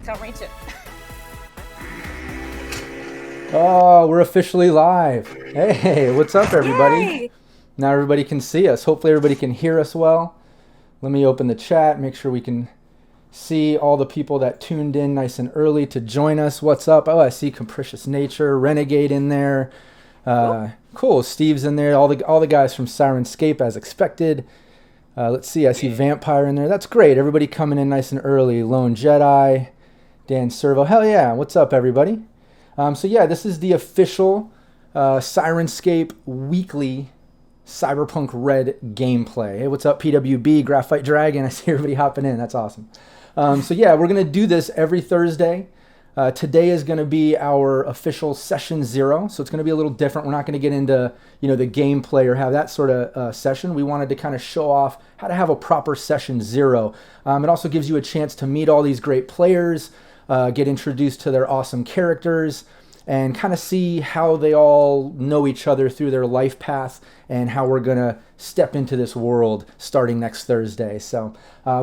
can't reach it. Oh, we're officially live. Hey, what's up, everybody? Yay! Now everybody can see us. Hopefully everybody can hear us well. Let me open the chat, make sure we can see all the people that tuned in nice and early to join us. What's up? Oh, I see Capricious Nature, Renegade in there. Cool, Steve's in there. All the guys from Syrinscape as expected. Let's see, I see Vampire in there. That's great. Everybody coming in nice and early. Lone Jedi, Dan Servo. Hell yeah. What's up, everybody? So yeah, this is the official Syrinscape weekly Cyberpunk Red gameplay. Hey, what's up, PWB, Graphite Dragon? I see everybody hopping in. That's awesome. So yeah, we're going to do this every Thursday. Today is going to be our official session 0, so it's going to be a little different. We're not going to get into the gameplay or have that sort of session. We wanted to kind of show off how to have a proper session 0. It also gives you a chance to meet all these great players, get introduced to their awesome characters, and kind of see how they all know each other through their life path and how we're going to step into this world starting next Thursday. So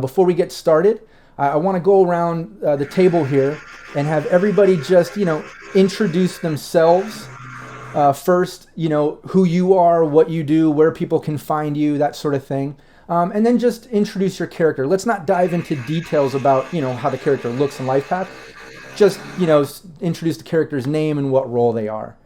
before we get started, I want to go around the table here and have everybody just, introduce themselves first, who you are, what you do, where people can find you, that sort of thing. And then just introduce your character. Let's not dive into details about, how the character looks and life path. Just, introduce the character's name and what role they are.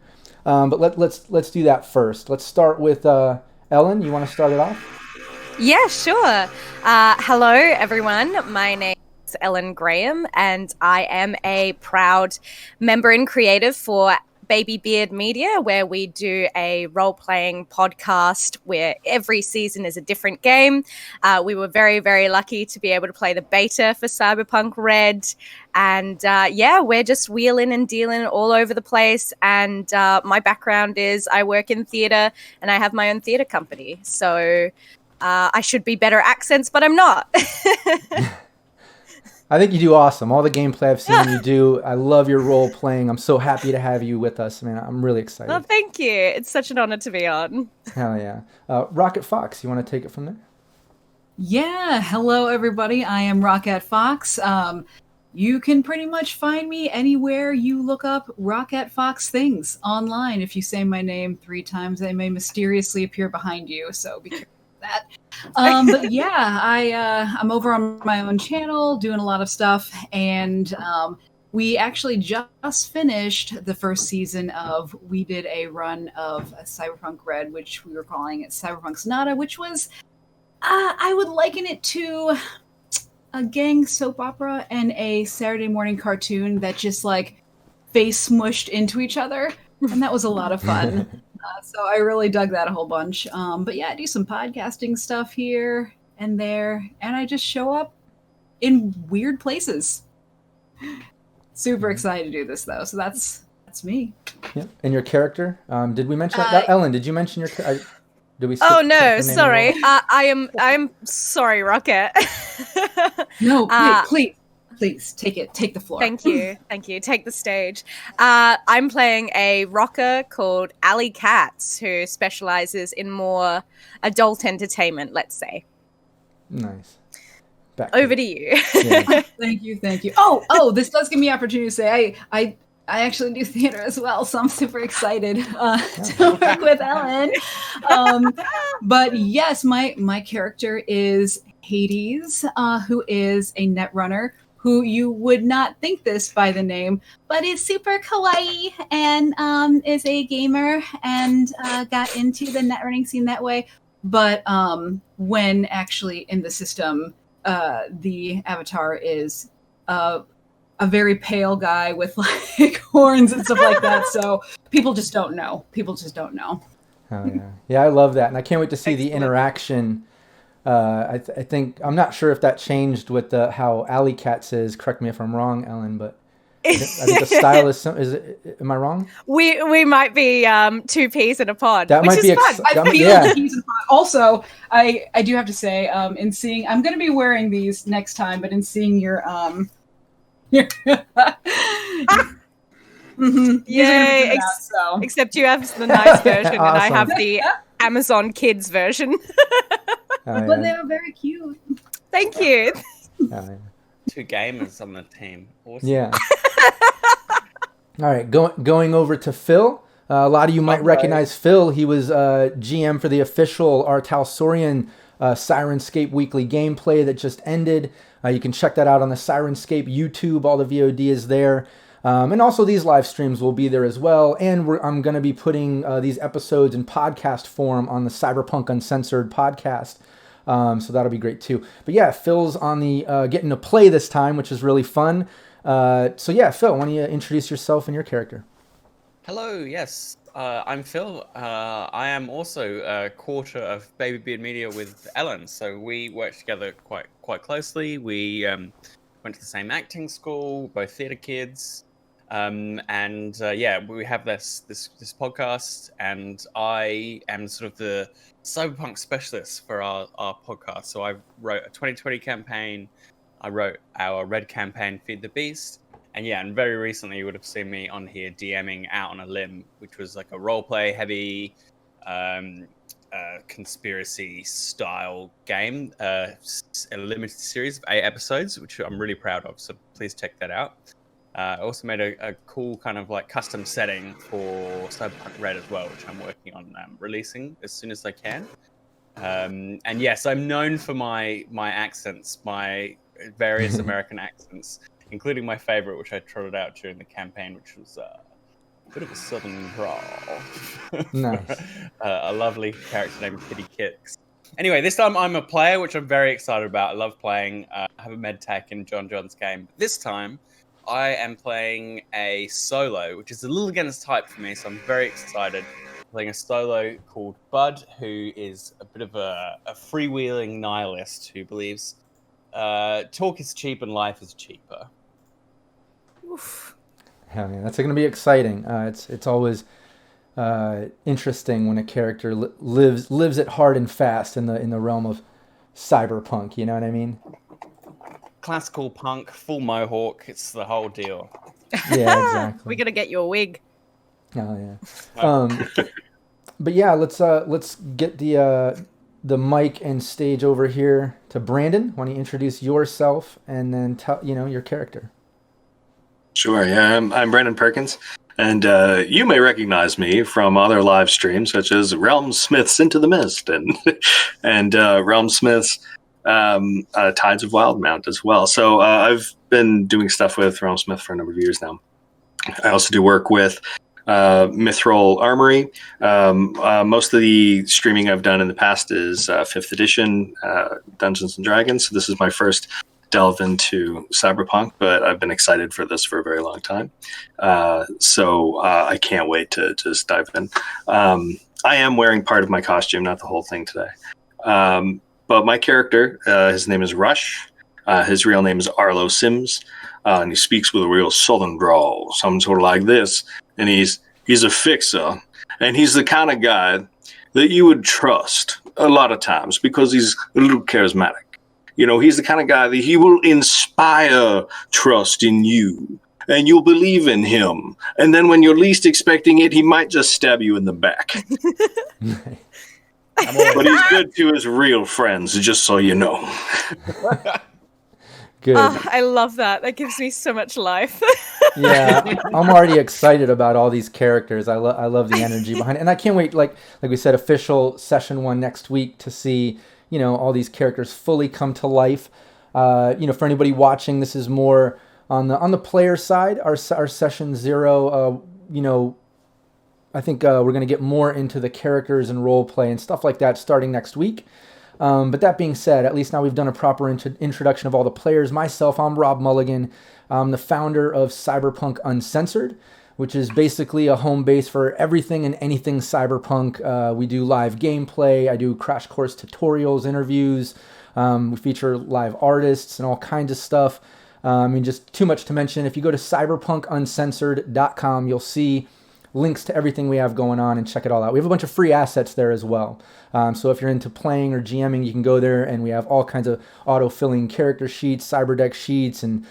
But let's do that first. Let's start with Ellen. You want to start it off? Yeah, sure. Hello, everyone. My name is Ellen Graham, and I am a proud member and creative for Baby Beard Media, where we do a role-playing podcast where every season is a different game. We were very, very lucky to be able to play the beta for Cyberpunk Red. And we're just wheeling and dealing all over the place. And my background is I work in theatre and I have my own theatre company. So I should be better at accents, but I'm not. I think you do awesome. All the gameplay I've seen you do, I love your role playing. I'm so happy to have you with us, man. I'm really excited. Oh, thank you. It's such an honor to be on. Hell yeah. Rocket Fox, you want to take it from there? Yeah. Hello, everybody. I am Rockette Fox. You can pretty much find me anywhere you look up Rockette Fox things online. If you say my name 3 times, I may mysteriously appear behind you. So be careful of that. But yeah, I'm over on my own channel doing a lot of stuff, and we actually just finished the first season of, we did a run of Cyberpunk Red, which we were calling it Cyberpunk Sonata, which was, I would liken it to a gang soap opera and a Saturday morning cartoon that just face smushed into each other, and that was a lot of fun. So I really dug that a whole bunch. But yeah, I do some podcasting stuff here and there, and I just show up in weird places. Super excited to do this, though. So that's me. Yeah. And your character? Did we mention that? Ellen, did you mention your? Did we? Oh no, sorry. I am sorry, Rockette. No, please take the floor. Thank you. Take the stage. I'm playing a rocker called Ali Katz, who specializes in more adult entertainment, let's say. Nice. Over to you. Yeah. Thank you. Oh, this does give me opportunity to say I actually do theater as well, so I'm super excited to work with Ellen. But yes, my character is Hades, who is a Netrunner, who you would not think this by the name, but is super kawaii and is a gamer and got into the netrunning scene that way. But when actually in the system, the avatar is a very pale guy with horns and stuff like that. So people just don't know. Oh yeah. Yeah, I love that. And I can't wait to see the interaction. I think, I'm not sure if that changed with how Alley Katz is. Correct me if I'm wrong, Ellen, but I think the style is am I wrong? We might be 2 peas in a pod. That which might is be fun. I feel like peas in a pod. Also, I do have to say, in seeing, I'm going to be wearing these next time, but in seeing your Yay! Except you have the nice version, awesome. And I have the Amazon Kids version. But they are very cute. Thank you. 2 gamers on the team. Awesome. Yeah. All right, going over to Phil. A lot of you might recognize Phil. He was GM for the official Artal Syrinscape weekly gameplay that just ended. You can check that out on the Syrinscape YouTube. All the VOD is there. And also these live streams will be there as well. And I'm going to be putting these episodes in podcast form on the Cyberpunk Uncensored podcast. So that'll be great too. But yeah, Phil's on the getting to play this time, which is really fun. So yeah, Phil, why don't you introduce yourself and your character? Hello, yes. I'm Phil. I am also a quarter of Baby Beard Media with Ellen. So we work together quite closely. We went to the same acting school, both theatre kids. Yeah, we have this podcast, and I am sort of the Cyberpunk specialist for our podcast. So I wrote a 2020 campaign. I wrote our Red campaign, Feed the Beast. And yeah, and very recently you would have seen me on here DMing Out on a Limb, which was like a roleplay heavy conspiracy style game, a limited series of 8 episodes, which I'm really proud of. So please check that out. I also made a cool kind of like custom setting for Cyberpunk Red as well, which I'm working on releasing as soon as I can. And yes, I'm known for my accents, my various American accents, including my favorite, which I trotted out during the campaign, which was a bit of a southern drawl. Nice. A lovely character named Kitty Kicks. Anyway, this time I'm a player, which I'm very excited about. I love playing. I have a med tech in John's game. But this time, I am playing a solo, which is a little against type for me, so I'm very excited. Playing a solo called Bud, who is a bit of a freewheeling nihilist who believes talk is cheap and life is cheaper. Oof. Hell yeah, that's going to be exciting. It's always interesting when a character lives it hard and fast in the realm of cyberpunk. You know what I mean? Classical punk, full mohawk. It's the whole deal. Yeah, exactly. We're gonna get you a wig. Oh yeah. But yeah, let's get the mic and stage over here to Brandon. Why don't you introduce yourself and then tell your character? Sure. Yeah, I'm Brandon Perkins, and you may recognize me from other live streams such as Realm Smith's Into the Mist and Realm Smith's Tides of Wildmount as well. So I've been doing stuff with Realm Smith for a number of years now. I also do work with Mithril Armory. Most of the streaming I've done in the past is 5th edition Dungeons and Dragons. So this is my first delve into Cyberpunk, but I've been excited for this for a very long time. So I can't wait to just dive in. I am wearing part of my costume, not the whole thing today. But my character, his name is Rush. His real name is Arlo Sims. And he speaks with a real southern drawl, something sort of like this. And he's a fixer. And he's the kind of guy that you would trust a lot of times because he's a little charismatic. He's the kind of guy that he will inspire trust in you. And you'll believe in him. And then when you're least expecting it, he might just stab you in the back. But he's good to his real friends, just so you know. Good. I love that. That gives me so much life. Yeah, I'm already excited about all these characters. I love the energy behind it, and I can't wait. Like we said, official session 1 next week to see all these characters fully come to life. For anybody watching, this is more on the player side. Our session 0. I think we're going to get more into the characters and role play and stuff like that starting next week. But that being said, at least now we've done a proper introduction of all the players. Myself, I'm Rob Mulligan. I'm the founder of Cyberpunk Uncensored, which is basically a home base for everything and anything Cyberpunk. We do live gameplay. I do crash course tutorials, interviews. We feature live artists and all kinds of stuff. Just too much to mention. If you go to cyberpunkuncensored.com, you'll see links to everything we have going on and check it all out. We have a bunch of free assets there as well. So if you're into playing or GMing, you can go there, and we have all kinds of auto-filling character sheets, cyberdeck sheets, and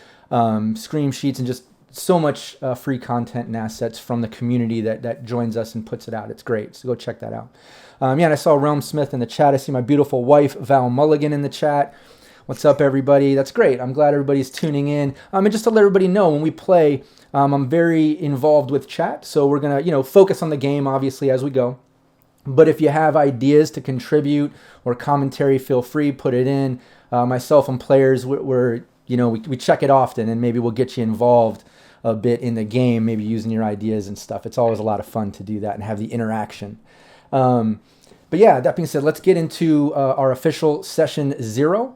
scream sheets, and just so much free content and assets from the community that joins us and puts it out. It's great. So go check that out. And I saw Realm Smith in the chat. I see my beautiful wife, Val Mulligan, in the chat. What's up, everybody? That's great. I'm glad everybody's tuning in. And just to let everybody know, when we play, I'm very involved with chat, so we're gonna, focus on the game obviously as we go. But if you have ideas to contribute or commentary, feel free, put it in. Myself and players, we check it often, and maybe we'll get you involved a bit in the game, maybe using your ideas and stuff. It's always a lot of fun to do that and have the interaction. But yeah, that being said, let's get into our official session 0.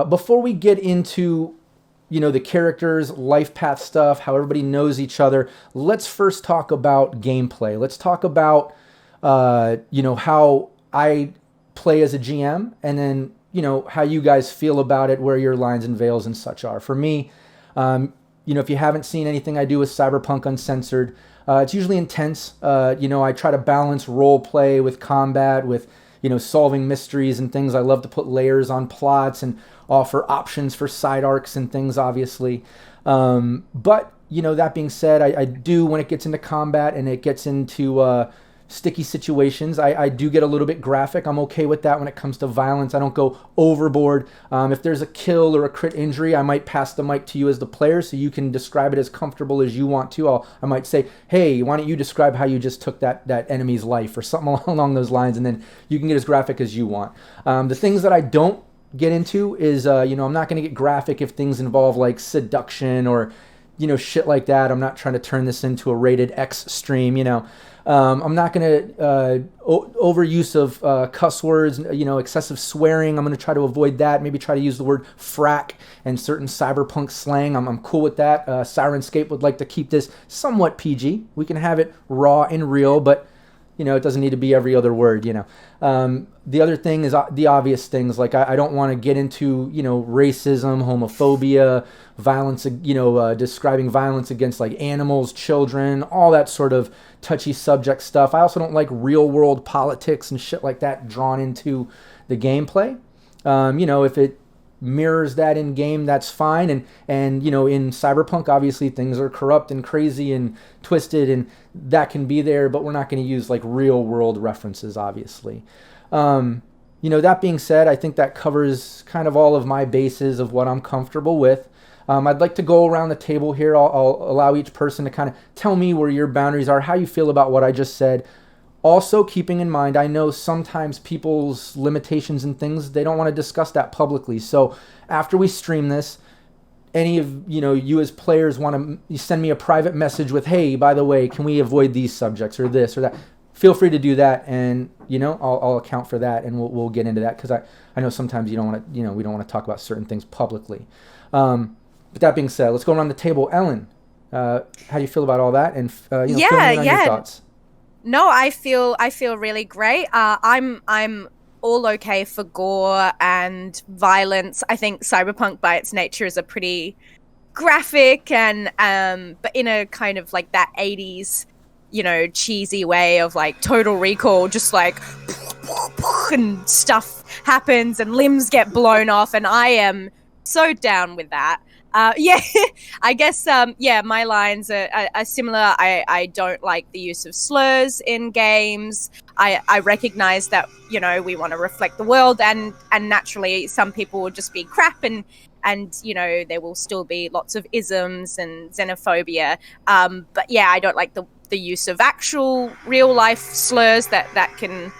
Before we get into, the characters, life path stuff, how everybody knows each other, let's first talk about gameplay. Let's talk about, how I play as a GM, and then, how you guys feel about it, where your lines and veils and such are. For me, if you haven't seen anything I do with Cyberpunk Uncensored, it's usually intense. I try to balance role play with combat, with, solving mysteries and things. I love to put layers on plots and offer options for side arcs and things, obviously. But, that being said, I do, when it gets into combat and it gets into sticky situations, I do get a little bit graphic. I'm okay with that when it comes to violence. I don't go overboard. If there's a kill or a crit injury, I might pass the mic to you as the player so you can describe it as comfortable as you want to. I might say, hey, why don't you describe how you just took that enemy's life, or something along those lines, and then you can get as graphic as you want. The things that I don't get into is, I'm not going to get graphic if things involve like seduction or, shit like that. I'm not trying to turn this into a rated X stream, I'm not going to overuse of cuss words, excessive swearing. I'm going to try to avoid that. Maybe try to use the word frack and certain cyberpunk slang. I'm cool with that. Syrinscape would like to keep this somewhat PG. We can have it raw and real, but it doesn't need to be every other word. The other thing is the obvious things, like I don't want to get into racism, homophobia, violence, describing violence against like animals, children, all that sort of touchy subject stuff. I also don't like real world politics and shit like that drawn into the gameplay. If it mirrors that in game, that's fine. And in Cyberpunk, obviously things are corrupt and crazy and twisted, and that can be there, but we're not going to use like real world references, obviously. That being said, I think that covers kind of all of my bases of what I'm comfortable with. I'd like to go around the table here. I'll allow each person to kind of tell me where your boundaries are, how you feel about what I just said. Also, keeping in mind, I know sometimes people's limitations and things, they don't want to discuss that publicly. So after we stream this, any of you as players want to send me a private message with, hey, by the way, can we avoid these subjects or this or that? Feel free to do that, and I'll account for that, and we'll get into that, because I know sometimes you don't want to we don't want to talk about certain things publicly. But that being said, let's go around the table. Ellen, how do you feel about all that? And fill me in on your thoughts. No, I feel really great. I'm all okay for gore and violence. I think Cyberpunk by its nature is a pretty graphic and but in a kind of like that 80s cheesy way of like Total Recall, just like and stuff happens and limbs get blown off, and I am so down with that. I guess my lines are similar. I don't like the use of slurs in games. I recognize that we want to reflect the world, and naturally some people will just be crap, and there will still be lots of isms and xenophobia. But yeah, I don't like the use of actual real life slurs that can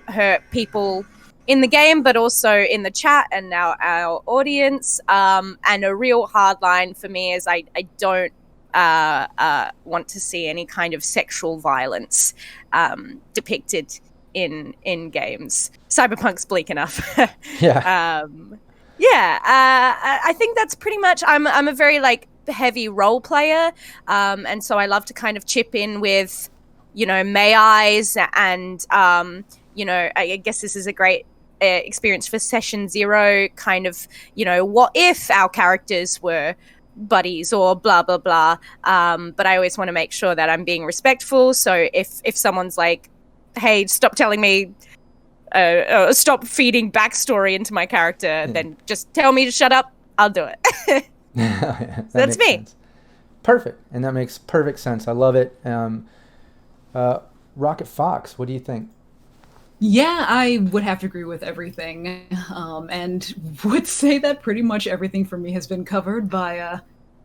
hurt people in the game, but also in the chat and our audience. And a real hard line for me is I don't want to see any kind of sexual violence depicted in games. Cyberpunk's bleak enough. Yeah. I think that's pretty much. I'm a very heavy role player, and so I love to kind of chip in with may I's, and I guess this is a great experience for session 0, kind of what if our characters were buddies or blah blah blah, but I always want to make sure that I'm being respectful. So if someone's like, hey, stop telling me stop feeding backstory into my character, then just tell me to shut up, I'll do it. That's me. Sense. Perfect. And that makes perfect sense. I love it. Rocket Fox, what do you think? Yeah, I would have to agree with everything, and would say that pretty much everything for me has been covered by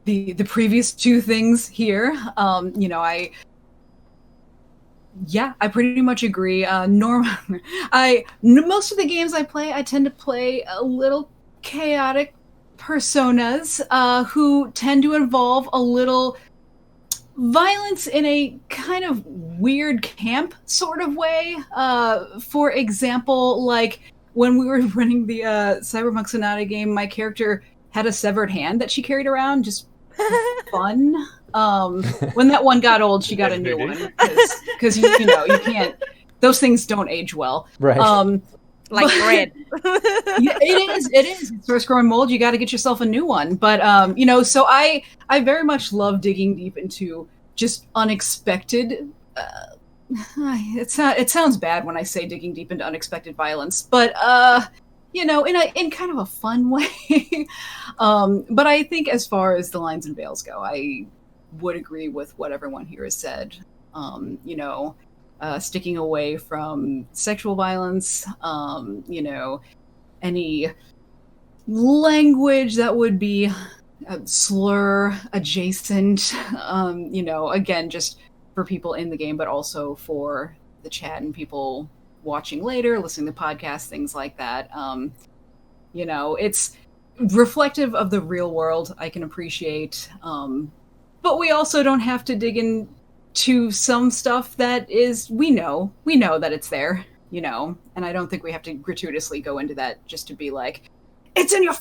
the previous two things here. I pretty much agree. Most of the games I play, I tend to play a little chaotic personas who tend to involve a little violence in a kind of weird camp sort of way. For example, like when we were running the Cyberpunk Sonata game, my character had a severed hand that she carried around, just fun. When that one got old, she got a new one because you can't. Those things don't age well. Right. Like bread. Yeah, it is. It starts growing mold. You got to get yourself a new one. But so I very much love digging deep into just unexpected. It sounds bad when I say digging deep into unexpected violence, but in kind of a fun way. But I think as far as the lines and veils go, I would agree with what everyone here has said. Sticking away from sexual violence, any language that would be slur adjacent, again, just for people in the game, but also for the chat and people watching later, listening to podcasts, things like that. It's reflective of the real world. I can appreciate, but we also don't have to dig into some stuff that is we know that it's there, and I don't think we have to gratuitously go into that just to be like, it's in your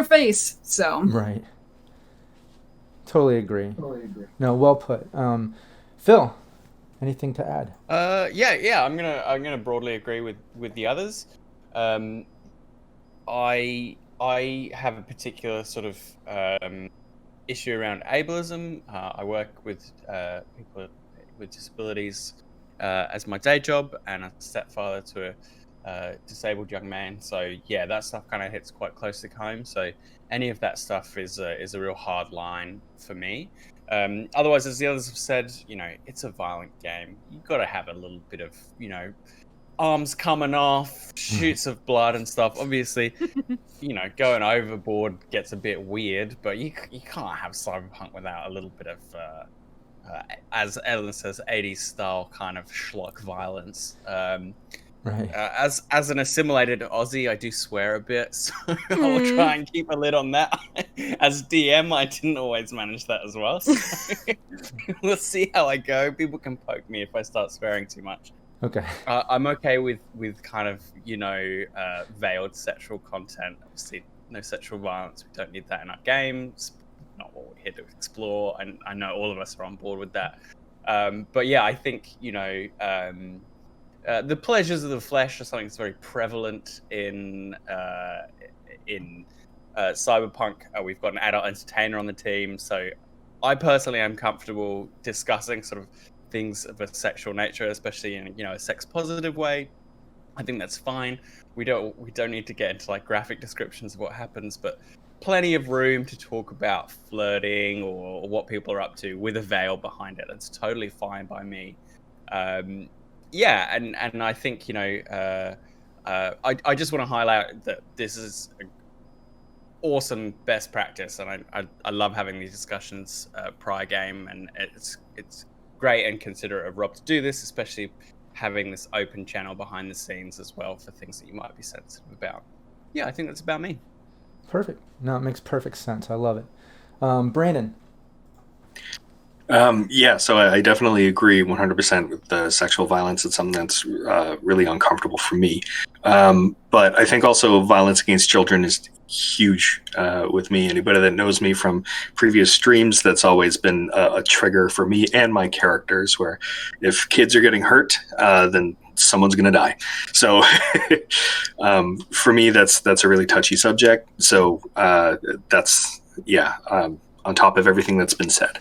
face. So Right. Totally agree. No, well put. Phil, anything to add? Yeah. I'm gonna broadly agree with the others. I have a particular sort of issue around ableism. I work with people with disabilities as my day job, and a stepfather to a disabled young man. So yeah, that stuff kind of hits quite close to home. So any of that stuff is a real hard line for me. Otherwise, as the others have said, it's a violent game. You've got to have a little bit of, arms coming off, shoots of blood and stuff. Obviously, going overboard gets a bit weird, but you can't have Cyberpunk without a little bit of, as Ellen says, 80s style kind of schlock violence. Right. As an assimilated Aussie, I do swear a bit, so I'll try and keep a lid on that. As DM, I didn't always manage that as well, so we'll see how I go. People can poke me if I start swearing too much. Okay. I'm okay with kind of, veiled sexual content. Obviously, no sexual violence. We don't need that in our games. Not what we're here to explore. And I know all of us are on board with that. But yeah, I think, the pleasures of the flesh are something that's very prevalent in Cyberpunk. We've got an adult entertainer on the team, so I personally am comfortable discussing sort of things of a sexual nature, especially in a sex positive way. I think that's fine. We don't need to get into like graphic descriptions of what happens, but plenty of room to talk about flirting or what people are up to with a veil behind it. That's totally fine by me. Yeah, and I think I just want to highlight that this is an awesome best practice, and I love having these discussions prior game, and it's great and considerate of Rob to do this, especially having this open channel behind the scenes as well for things that you might be sensitive about. Yeah, I think that's about me. Perfect. No, it makes perfect sense. I love it. Brandon. Yeah, so I definitely agree 100% with the sexual violence. It's something that's really uncomfortable for me. But I think also violence against children is huge with me. Anybody that knows me from previous streams, that's always been a trigger for me and my characters, where if kids are getting hurt, then someone's going to die. So for me, that's a really touchy subject. So that's, on top of everything that's been said.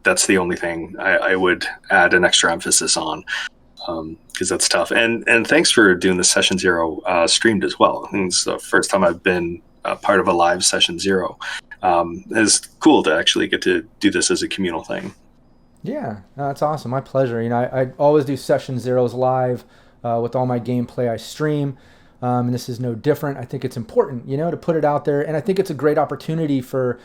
That's the only thing I would add an extra emphasis on, because that's tough. And thanks for doing the Session Zero streamed as well. I think it's the first time I've been a part of a live Session Zero. It's cool to actually get to do this as a communal thing. Yeah, no, that's awesome. My pleasure. I always do Session Zeros live with all my gameplay I stream. And this is no different. I think it's important, to put it out there. And I think it's a great opportunity for,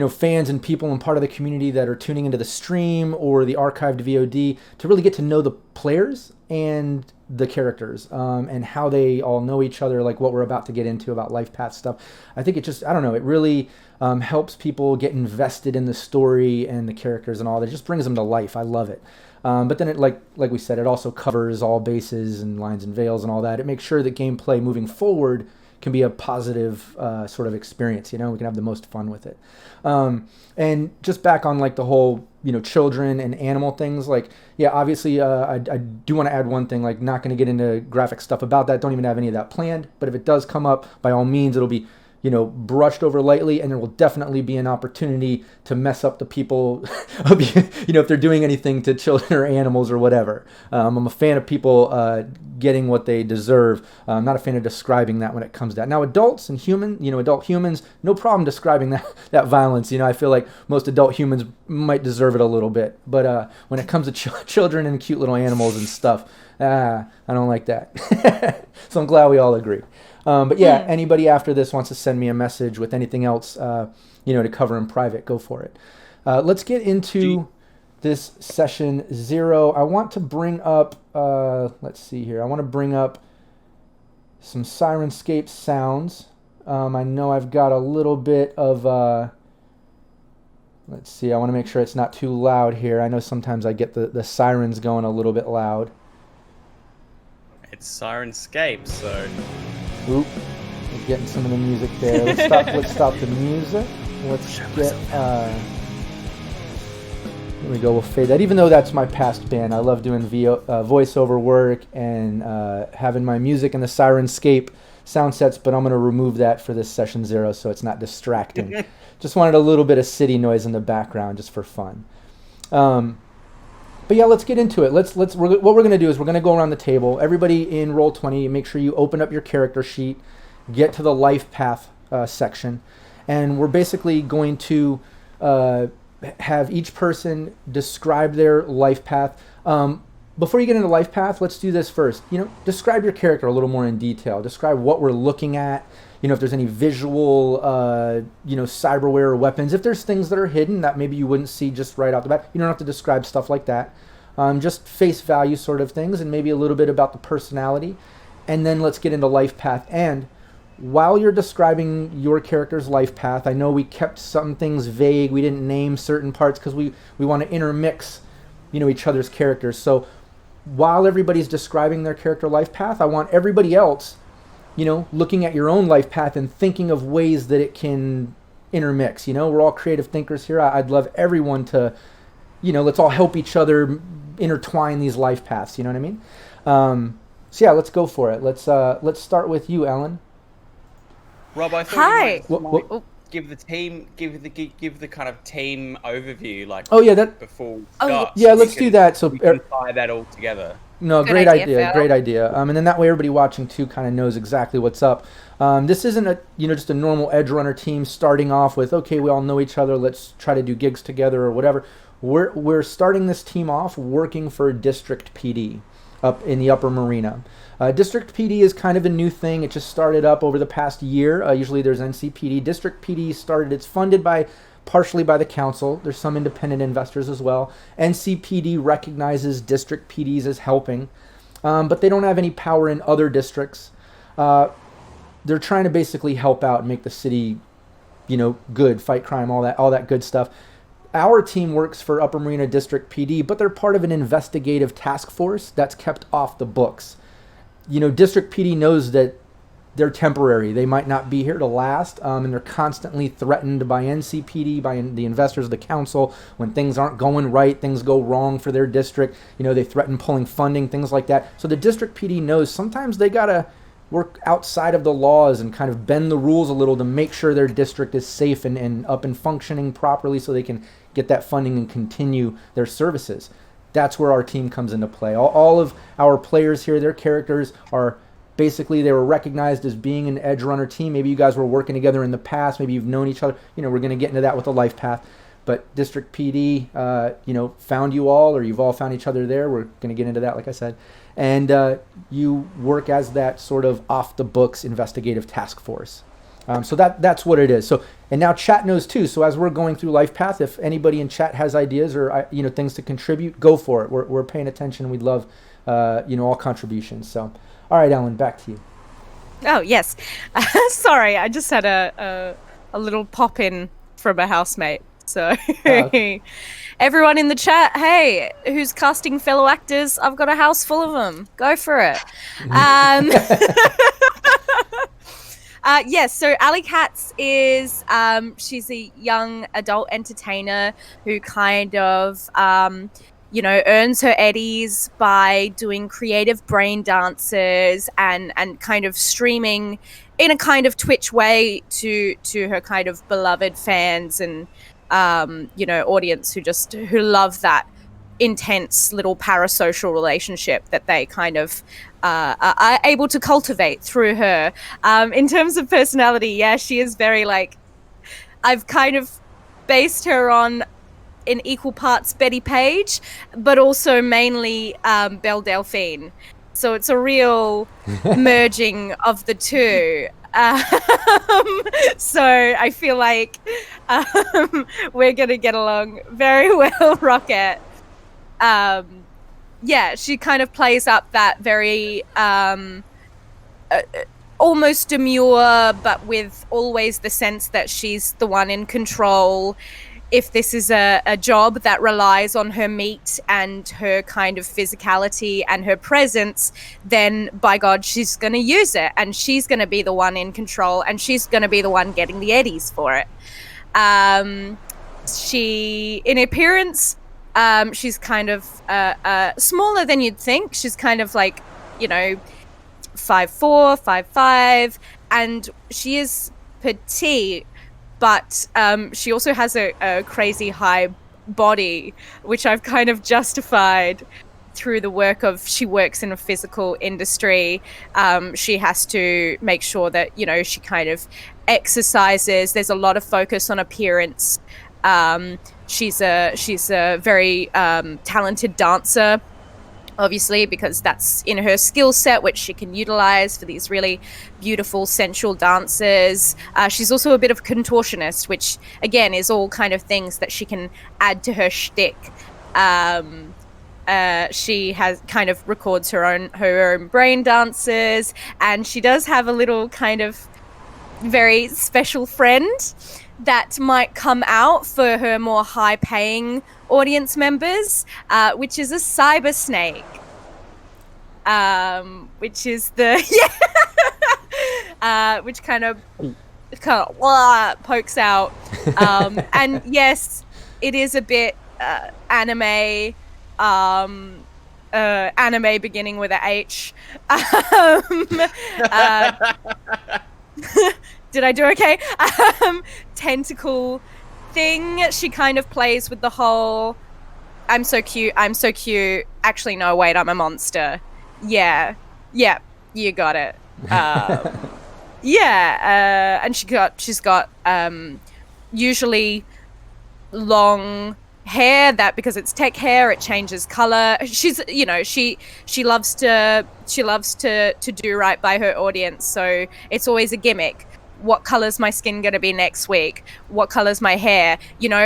fans and people and part of the community that are tuning into the stream or the archived VOD to really get to know the players and the characters, and how they all know each other, like what we're about to get into about life path stuff. I think it just, I don't know, it really helps people get invested in the story and the characters and all that. It just brings them to life. I love it. But then, like we said, it also covers all bases and lines and veils and all that. It makes sure that gameplay moving forward can be a positive sort of experience. We can have the most fun with it. And just back on like the whole, children and animal things. Like, yeah, obviously, I do want to add one thing. Like, not going to get into graphic stuff about that. Don't even have any of that planned. But if it does come up, by all means, it'll be brushed over lightly, and there will definitely be an opportunity to mess up the people, if they're doing anything to children or animals or whatever. I'm a fan of people getting what they deserve. I'm not a fan of describing that when it comes to that. Now, adults and adult humans, no problem describing that violence. I feel like most adult humans might deserve it a little bit. But when it comes to children and cute little animals and stuff, I don't like that. So I'm glad we all agree. But yeah, anybody after this wants to send me a message with anything else, to cover in private, go for it. Let's get into this session 0. I want to bring up, let's see here. I want to bring up some Syrinscape sounds. I know I've got a little bit of, let's see. I want to make sure it's not too loud here. I know sometimes I get the sirens going a little bit loud. It's Syrinscape, so... Oop, we're getting some of the music there. Let's stop the music. Let's get, here we go, we'll fade that. Even though that's my past band, I love doing voiceover work and having my music in the Syrinscape sound sets, but I'm going to remove that for this session 0 so it's not distracting. Just wanted a little bit of city noise in the background just for fun. But yeah, let's get into it. What we're going to do is we're going to go around the table. Everybody in Roll20, make sure you open up your character sheet, get to the life path section, and we're basically going to have each person describe their life path. Before you get into life path, let's do this first. Describe your character a little more in detail. Describe what we're looking at. If there's any visual, cyberware or weapons. If there's things that are hidden that maybe you wouldn't see just right out the bat, you don't have to describe stuff like that. Just face value sort of things, and maybe a little bit about the personality. And then let's get into life path. And while you're describing your character's life path, I know we kept some things vague. We didn't name certain parts because we want to intermix, each other's characters. So while everybody's describing their character life path, I want everybody else looking at your own life path and thinking of ways that it can intermix. We're all creative thinkers here. I'd love everyone to, let's all help each other intertwine these life paths. You know what I mean? So yeah, let's go for it. Let's start with you, Ellen. Rob, I thought Hi. you might give the kind of team overview, like before we start. Yeah, let's do that. So we can tie that all together. No, great idea. And then that way everybody watching too kind of knows exactly what's up. This isn't just a normal Edge Runner team starting off with, okay, we all know each other, let's try to do gigs together or whatever. We're starting this team off working for District PD up in the Upper Marina. District PD is kind of a new thing. It just started up over the past year. Usually there's NCPD. District PD it's funded partially by the council. There's some independent investors as well. NCPD recognizes district PDs as helping, but they don't have any power in other districts. They're trying to basically help out and make the city, good, fight crime, all that good stuff. Our team works for Upper Marina District PD, but they're part of an investigative task force that's kept off the books. District PD knows that they're temporary. They might not be here to last, and they're constantly threatened by NCPD, by the investors of the council. When things aren't going right, things go wrong for their district. They threaten pulling funding, things like that. So the District PD knows sometimes they gotta work outside of the laws and kind of bend the rules a little to make sure their district is safe and up and functioning properly so they can get that funding and continue their services. That's where our team comes into play. All of our players here, their characters are basically, they were recognized as being an Edge Runner team. Maybe you guys were working together in the past. Maybe you've known each other. We're going to get into that with the life path. But District PD, found you all, or you've all found each other there. We're going to get into that, like I said. and you work as that sort of off the books investigative task force. So that's what it is. So, and now chat knows too. So as we're going through Life Path, if anybody in chat has ideas or things to contribute, go for it. We're paying attention. We'd love all contributions. So, all right, Ellen, back to you. Oh yes, sorry, I just had a little pop in from a housemate. So everyone in the chat, hey, who's casting fellow actors? I've got a house full of them. Go for it. Yes, so Ali Katz is, she's a young adult entertainer who kind of, earns her eddies by doing creative brain dances and kind of streaming in a kind of Twitch way to her kind of beloved fans and, audience who love that intense little parasocial relationship that they kind of are able to cultivate through her. In terms of personality, yeah, she is very I've kind of based her on in equal parts Betty Page, but also mainly Belle Delphine. So it's a real merging of the two. So I feel like we're going to get along very well, Rockette. Yeah, she kind of plays up that very almost demure, but with always the sense that she's the one in control. If this is a job that relies on her meat and her kind of physicality and her presence, then by God, she's going to use it, and she's going to be the one in control, and she's going to be the one getting the eddies for it. She, in appearance, she's kind of smaller than you'd think. She's kind of 5'4", 5'5", and she is petite, but she also has a crazy high body, which I've kind of justified through the work of, she works in a physical industry. She has to make sure that, she kind of exercises. There's a lot of focus on appearance. She's a very talented dancer, obviously, because that's in her skill set, which she can utilize for these really beautiful, sensual dances. She's also a bit of a contortionist, which, again, is all kind of things that she can add to her shtick. She has kind of records her own brain dances, and she does have a little kind of very special friend that might come out for her more high-paying audience members, which is a cyber snake, which is which kind of pokes out, and yes, it is a bit anime, anime beginning with a H. Did I do okay? Tentacle thing. She kind of plays with the whole, I'm so cute. Actually, no, wait, I'm a monster. Yeah, you got it. And she's got usually long hair, that because it's tech hair, it changes color. She's, she loves to do right by her audience, so it's always a gimmick. What color's my skin gonna be next week? What color's my hair?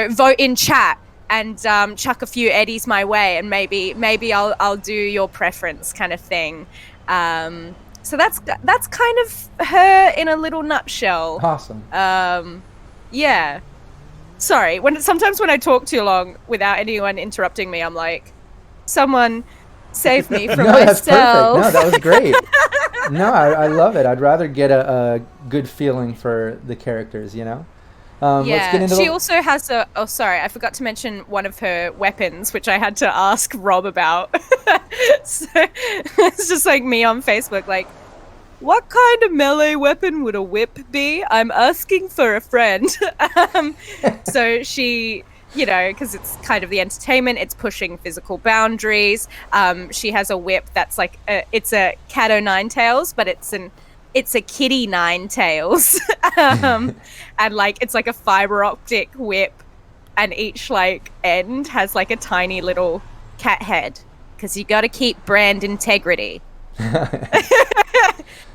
Vote in chat and chuck a few eddies my way, and maybe I'll do your preference, kind of thing. So that's kind of her in a little nutshell. Awesome. Yeah. Sorry, sometimes when I talk too long without anyone interrupting me, I'm like, someone save me from That's myself. perfect. No, that was great. No, I love it. I'd rather get a good feeling for the characters, Let's get into she also has I forgot to mention one of her weapons, which I had to ask Rob about. So it's just like me on Facebook, like, what kind of melee weapon would a whip be? I'm asking for a friend. So she, because it's kind of the entertainment, it's pushing physical boundaries. She has a whip that's like, it's a cat o' nine tails, but it's a kitty nine tails. And it's like a fiber optic whip, and each end has like a tiny little cat head. because you got to keep brand integrity.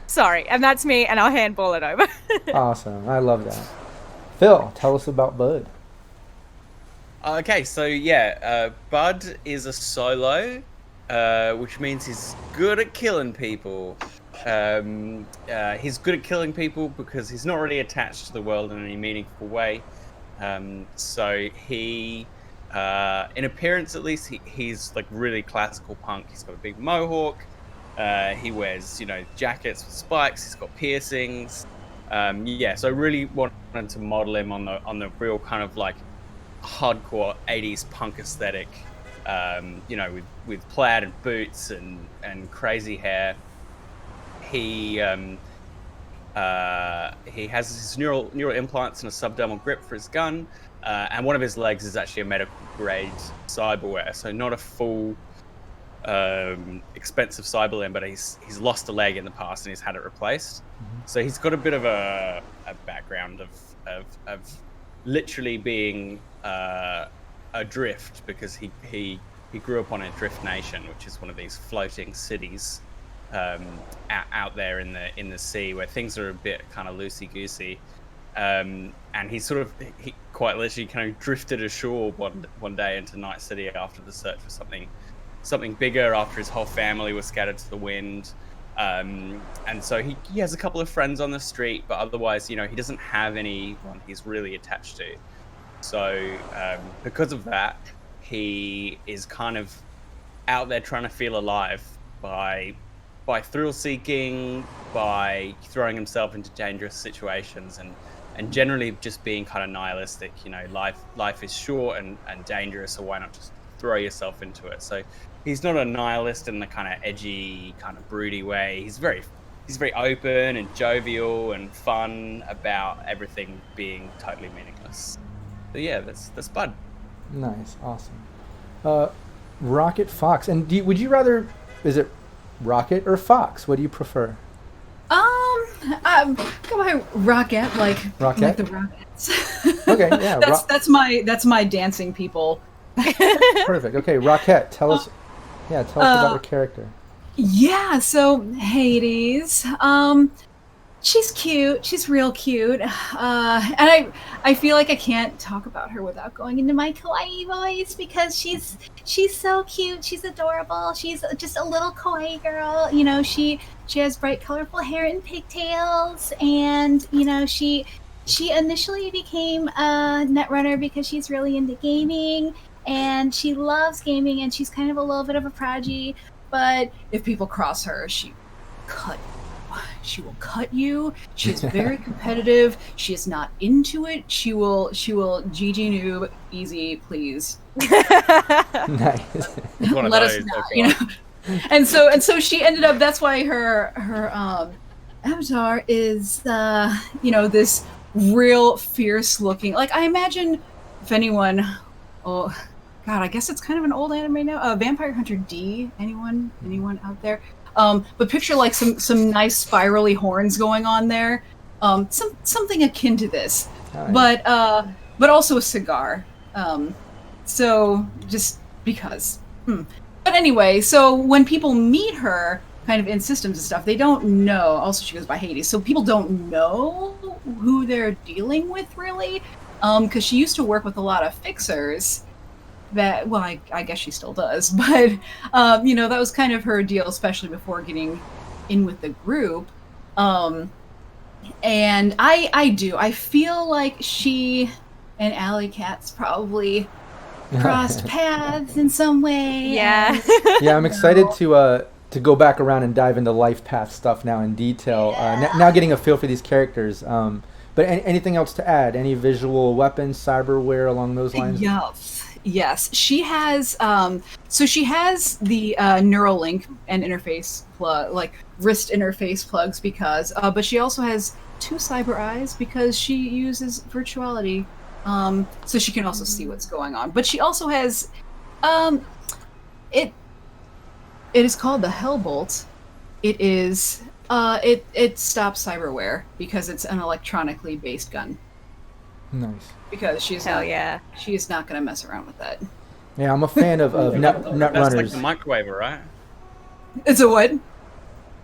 Sorry, and that's me, and I'll handball it over. Awesome. I love that. Phil, tell us about Bud. Okay, so Bud is a solo, which means he's good at killing people. He's good at killing people because he's not really attached to the world in any meaningful way. So he, in appearance at least, he's like really classical punk. He's got a big mohawk. He wears, jackets with spikes. He's got piercings. So I really wanted to model him on the real kind of like hardcore 80s punk aesthetic. With plaid and boots and crazy hair. He has his neural implants and a subdermal grip for his gun, and one of his legs is actually a medical grade cyberware, so not a full expensive cyber limb, but he's lost a leg in the past and he's had it replaced. So he's got a bit of a background of literally being adrift, because he grew up on a drift nation, which is one of these floating cities out there in the sea where things are a bit kind of loosey-goosey. And he quite literally kind of drifted ashore one day into Night City after the search for something bigger, after his whole family was scattered to the wind. And so he has a couple of friends on the street, but otherwise, he doesn't have anyone he's really attached to. So because of that, he is kind of out there trying to feel alive by thrill seeking, by throwing himself into dangerous situations, and generally just being kind of nihilistic. Life is short and dangerous, so why not just throw yourself into it? So he's not a nihilist in the kind of edgy, kind of broody way. He's very open and jovial and fun about everything being totally meaningless. So yeah, that's Bud. Nice, awesome. Rocket Fox, and would you rather? Is it Rocket or Fox? What do you prefer? Go by Rockette, like Rockette? like the Rockets. Okay, yeah. That's my dancing people. Perfect. Okay, Rockette, tell us about your character. Yeah, so Hades. She's cute. She's real cute. And I feel like I can't talk about her without going into my kawaii voice, because she's so cute. She's adorable. She's just a little kawaii girl. She has bright, colorful hair and pigtails, and she initially became a Netrunner because she's really into gaming, and she loves gaming, and she's kind of a little bit of a prodigy. But if people cross her, she will cut you. She's very competitive. She is not into it. She will GG noob, easy, please. Nice. Let us know. And so she ended up. That's why her avatar is this real fierce looking. Like, I imagine if anyone, oh God, I guess it's kind of an old anime now. Vampire Hunter D. Anyone out there? But picture like some nice spirally horns going on there. Something akin to this, nice. But also a cigar. So just because. But anyway, so when people meet her, kind of in systems and stuff, they don't know. Also, she goes by Hades, so people don't know who they're dealing with really, because she used to work with a lot of fixers. That, well, I guess she still does, but that was kind of her deal, especially before getting in with the group. And I feel like she and Alley Katz probably crossed paths in some way. Yeah. Yeah, I'm excited to go back around and dive into life path stuff now in detail. Now getting a feel for these characters. But anything else to add? Any visual weapons, cyberware along those lines? Yes, she has. So she has the Neuralink and interface plug, like wrist interface plugs, because. But she also has 2 cyber eyes because she uses virtuality, so she can also see what's going on. But she also has, it is called the Hellbolt. It is. It stops cyberware because it's an electronically based gun. Nice. Because she's not going to mess around with that. Yeah, I'm a fan of That's Netrunners. like the microwaver, right? It's a what?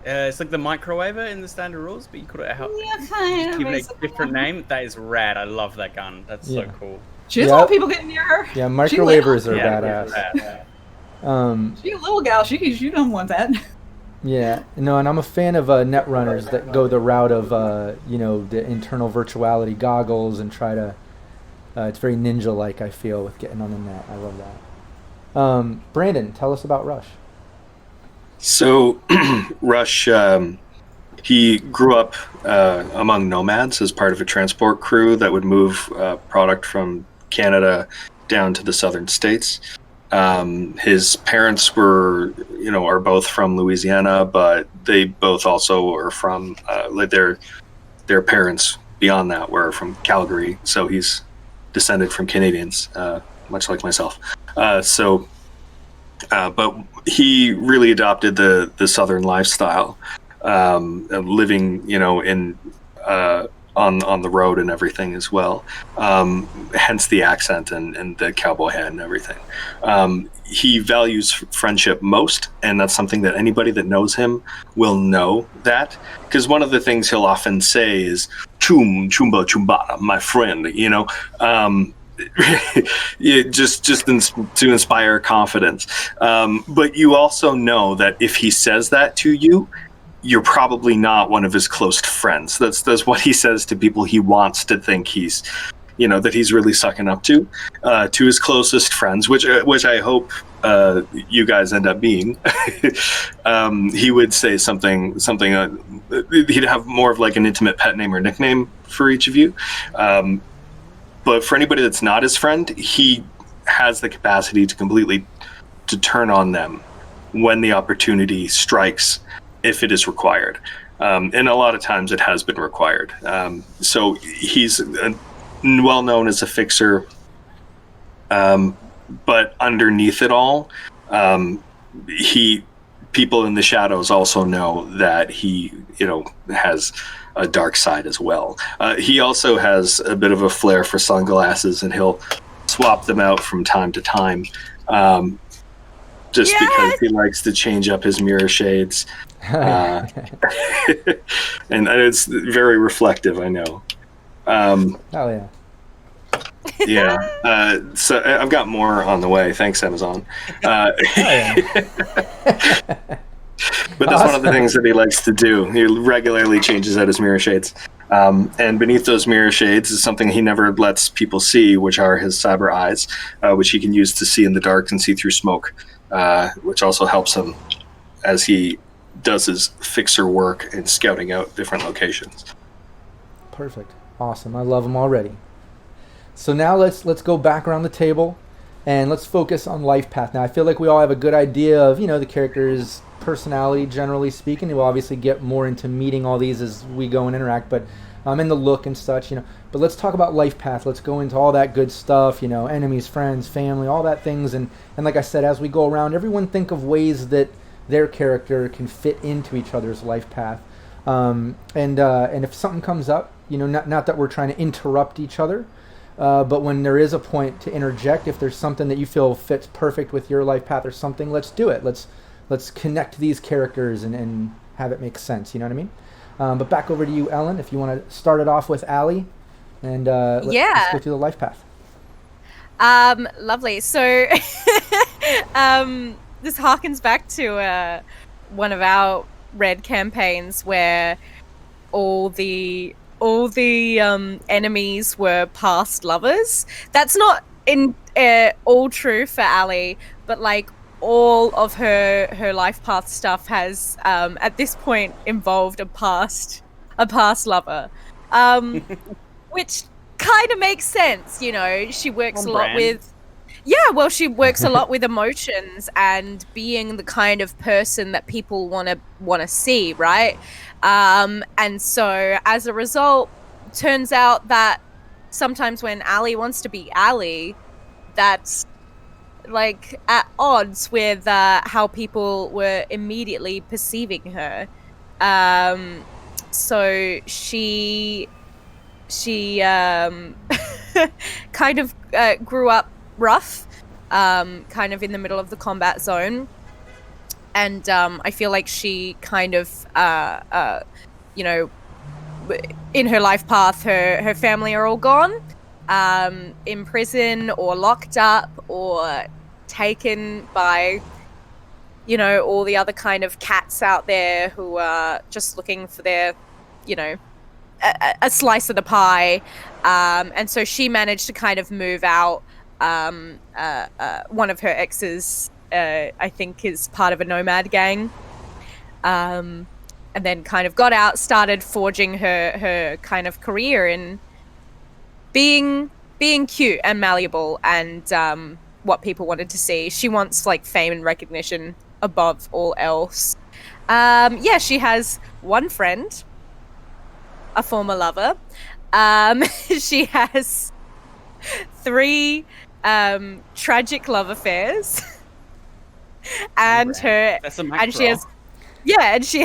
It's like the microwaver in the standard rules, but you could have Yeah, kind of. given it a different name. That is rad. I love that gun. That's so cool. She doesn't want people getting near her. Yeah, microwavers are badass. She a little gal. She don't want that. Yeah, no, and I'm a fan of Netrunners that go the route of the internal virtuality goggles and try to. It's very ninja-like, I feel, with getting on the net. I love that. Brandon, tell us about Rush. So, Rush, he grew up among nomads as part of a transport crew that would move product from Canada down to the southern states. His parents are both from Louisiana, but they both also are from their parents beyond that were from Calgary. So he's descended from Canadians, much like myself. But he really adopted the southern lifestyle, living, on the road and everything as well. Hence the accent and the cowboy hat and everything. He values friendship most, and that's something that anybody that knows him will know that. Because one of the things he'll often say is, chumba chumbada, my friend, just to inspire confidence. But you also know that if he says that to you, you're probably not one of his close friends. That's what he says to people he wants to think he's, that he's really sucking up to his closest friends, which I hope you guys end up being. He would say something. He'd have more of like an intimate pet name or nickname for each of you. But for anybody that's not his friend, he has the capacity to completely turn on them when the opportunity strikes, if it is required. And a lot of times it has been required. So he's well known as a fixer, but underneath it all, people in the shadows also know that he, has a dark side as well. He also has a bit of a flair for sunglasses, and he'll swap them out from time to time, just because he likes to change up his mirror shades. And it's very reflective, I know. Oh yeah. Yeah. So I've got more on the way. Thanks, Amazon. But that's one of the things that he likes to do. He regularly changes out his mirror shades. And beneath those mirror shades is something he never lets people see, which are his cyber eyes, which he can use to see in the dark and see through smoke, which also helps him as he does his fixer work and scouting out different locations. Perfect. Awesome. I love him already. So now let's go back around the table and let's focus on life path. Now I feel like we all have a good idea of, the character's personality, generally speaking. We'll obviously get more into meeting all these as we go and interact, but and the look and such, But let's talk about life path. Let's go into all that good stuff, enemies, friends, family, all that things. And like I said, as we go around, everyone think of ways that their character can fit into each other's life path. And if something comes up, not that we're trying to interrupt each other, but when there is a point to interject, if there's something that you feel fits perfect with your life path or something, let's do it. Let's connect these characters and have it make sense. You know what I mean? But back over to you, Ellen, if you want to start it off with Allie, and let's go through the life path. Lovely. So this harkens back to one of our Red campaigns where all the enemies were past lovers. That's not in all true for Allie, but like all of her life path stuff has at this point involved a past lover, which kind of makes sense. She works a lot with she works a lot with emotions and being the kind of person that people want to see, right? And so as a result, turns out that sometimes when Allie wants to be Allie, that's like at odds with how people were immediately perceiving her. So she kind of grew up rough kind of in the middle of the combat zone. And I feel like she kind of, you know, in her life path, her family are all gone, in prison or locked up or taken by, you know, all the other kind of cats out there who are just looking for their, you know, a slice of the pie. And so she managed to kind of move out. One of her exes, I think, is part of a nomad gang. And then kind of got out, started forging her kind of career in being cute and malleable and what people wanted to see. She wants like fame and recognition above all else. Yeah, she has one friend, a former lover. She has 3 tragic love affairs. And she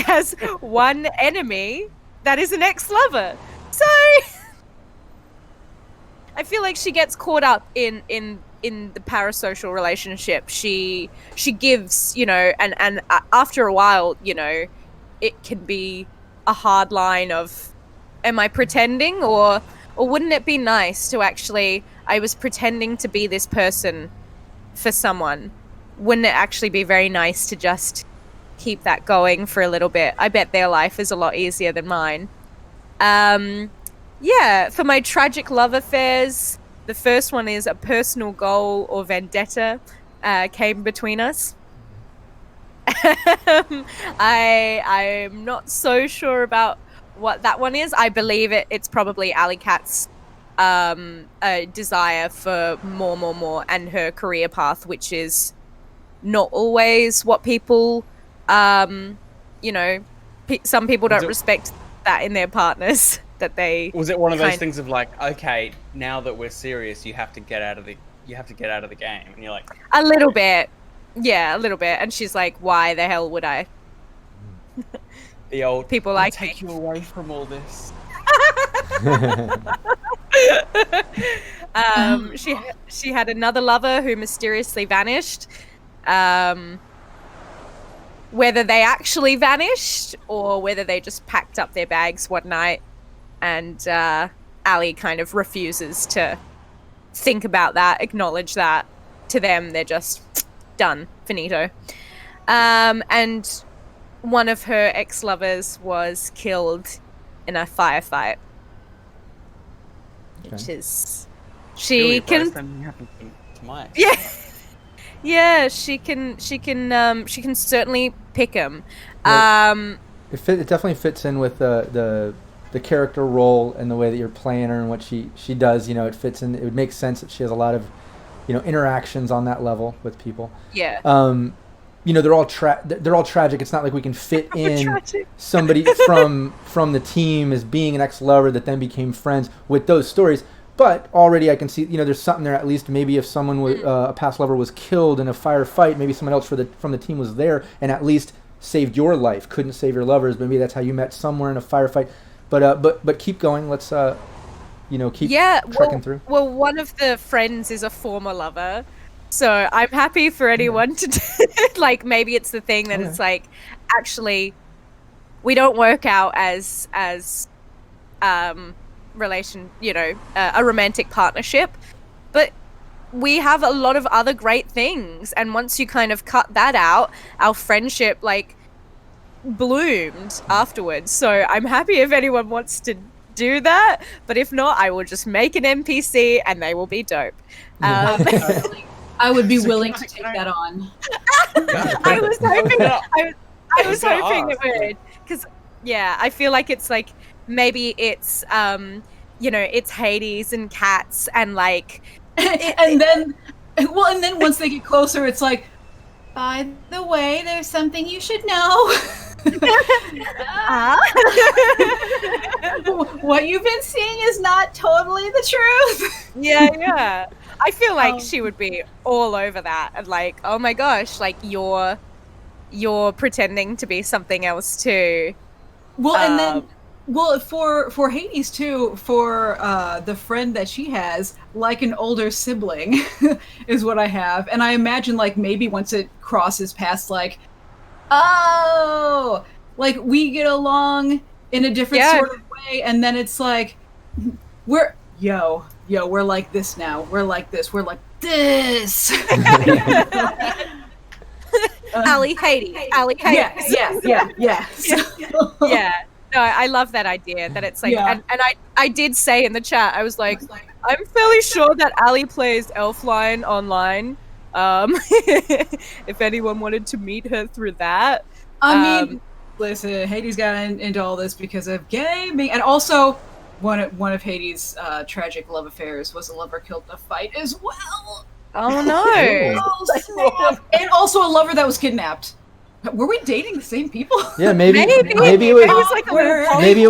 has one enemy that is an ex-lover. So I feel like she gets caught up in the parasocial relationship. She gives, you know, and after a while, you know, it can be a hard line of, am I pretending, or wouldn't it be nice to actually, I was pretending to be this person for someone. Wouldn't it actually be very nice to just keep that going for a little bit? I bet their life is a lot easier than mine. Yeah, for my tragic love affairs, the first one is a personal goal or vendetta came between us. I'm not so sure about what that one is. I believe it's probably Alley Cat's a desire for more and her career path, which is not always what people, you know, some people don't respect that in their partners. That they was it one of those things of like, okay, now that we're serious, you have to get out of the game, and you're like, a little bit, yeah, a little bit. And she's like, why the hell would I? The old people like take you away from all this. She had another lover who mysteriously vanished. Whether they actually vanished or whether they just packed up their bags one night, and Ali kind of refuses to think about that, acknowledge that. To them, they're just done, finito. And one of her ex-lovers was killed in a firefight. Okay. Which is... She can... Yeah. Yeah, she can certainly pick him. It definitely fits in with the character role and the way that you're playing her and what she does. You know, it fits in. It would make sense that she has a lot of, you know, interactions on that level with people. Yeah. You know, they're all tragic. It's not like we can fit in somebody from the team as being an ex-lover that then became friends with those stories. But already I can see, you know, there's something there. At least maybe if someone was a past lover was killed in a firefight, maybe someone else from the team was there and at least saved your life. Couldn't save your lovers, but maybe that's how you met somewhere in a firefight. But keep going. Let's keep trekking through. Well, one of the friends is a former lover, so I'm happy for anyone to do, like, maybe it's the thing that it's like, actually, we don't work out as relation, you know, a romantic partnership, but we have a lot of other great things, and once you kind of cut that out, our friendship like bloomed afterwards. So I'm happy if anyone wants to do that, but if not, I will just make an NPC and they will be dope. I would be willing to take that on. I was hoping it would, because I feel like it's like, maybe it's you know, it's Hades and Katz and like and then once they get closer, it's like, by the way, there's something you should know. What you've been seeing is not totally the truth. Yeah. I feel like she would be all over that, and like, oh my gosh, like you're pretending to be something else too. Well, and then Well, for Hades too, for the friend that she has, like an older sibling, is what I have, and I imagine like maybe once it crosses past like, oh, like we get along in a different sort of way, and then it's like we're like this now, we're like this. Ali Hades. Yeah. Yeah. No, I love that idea that it's like, and I did say in the chat, I was like, I'm fairly sure that Ali plays Elfline online. If anyone wanted to meet her through that. I mean, listen, Hades got into all this because of gaming, and also one of Hades' tragic love affairs was a lover killed in a fight as well. Oh no! Oh, and also a lover that was kidnapped. Were we dating the same people? Yeah, maybe it was like a little maybe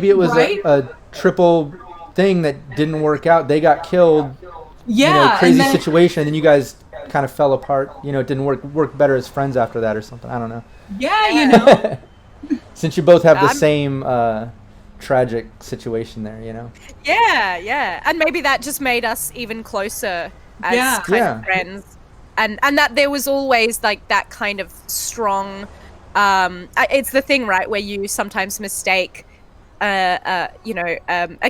it was Right? a triple thing that didn't work out. They got killed. Yeah, crazy and then, situation, and then you guys kind of fell apart. It didn't work better as friends after that or something. I don't know. Yeah, Since you both have the same tragic situation there, Yeah, and maybe that just made us even closer as kind of friends. And that there was always like that kind of strong it's the thing, right, where you sometimes mistake a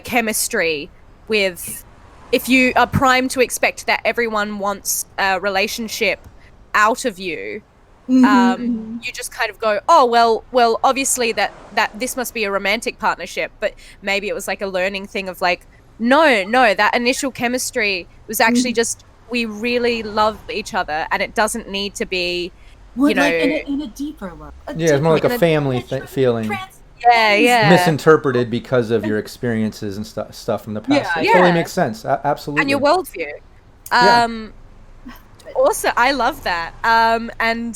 chemistry with, if you are primed to expect that everyone wants a relationship out of you, you just kind of go, oh well obviously that this must be a romantic partnership, but maybe it was like a learning thing of like, no, that initial chemistry was actually just, we really love each other, and it doesn't need to be, like in a deeper love. It's more like a family feeling. Yeah. Misinterpreted because of your experiences and stuff from the past. It totally makes sense. Absolutely. And your worldview. Also, I love that. And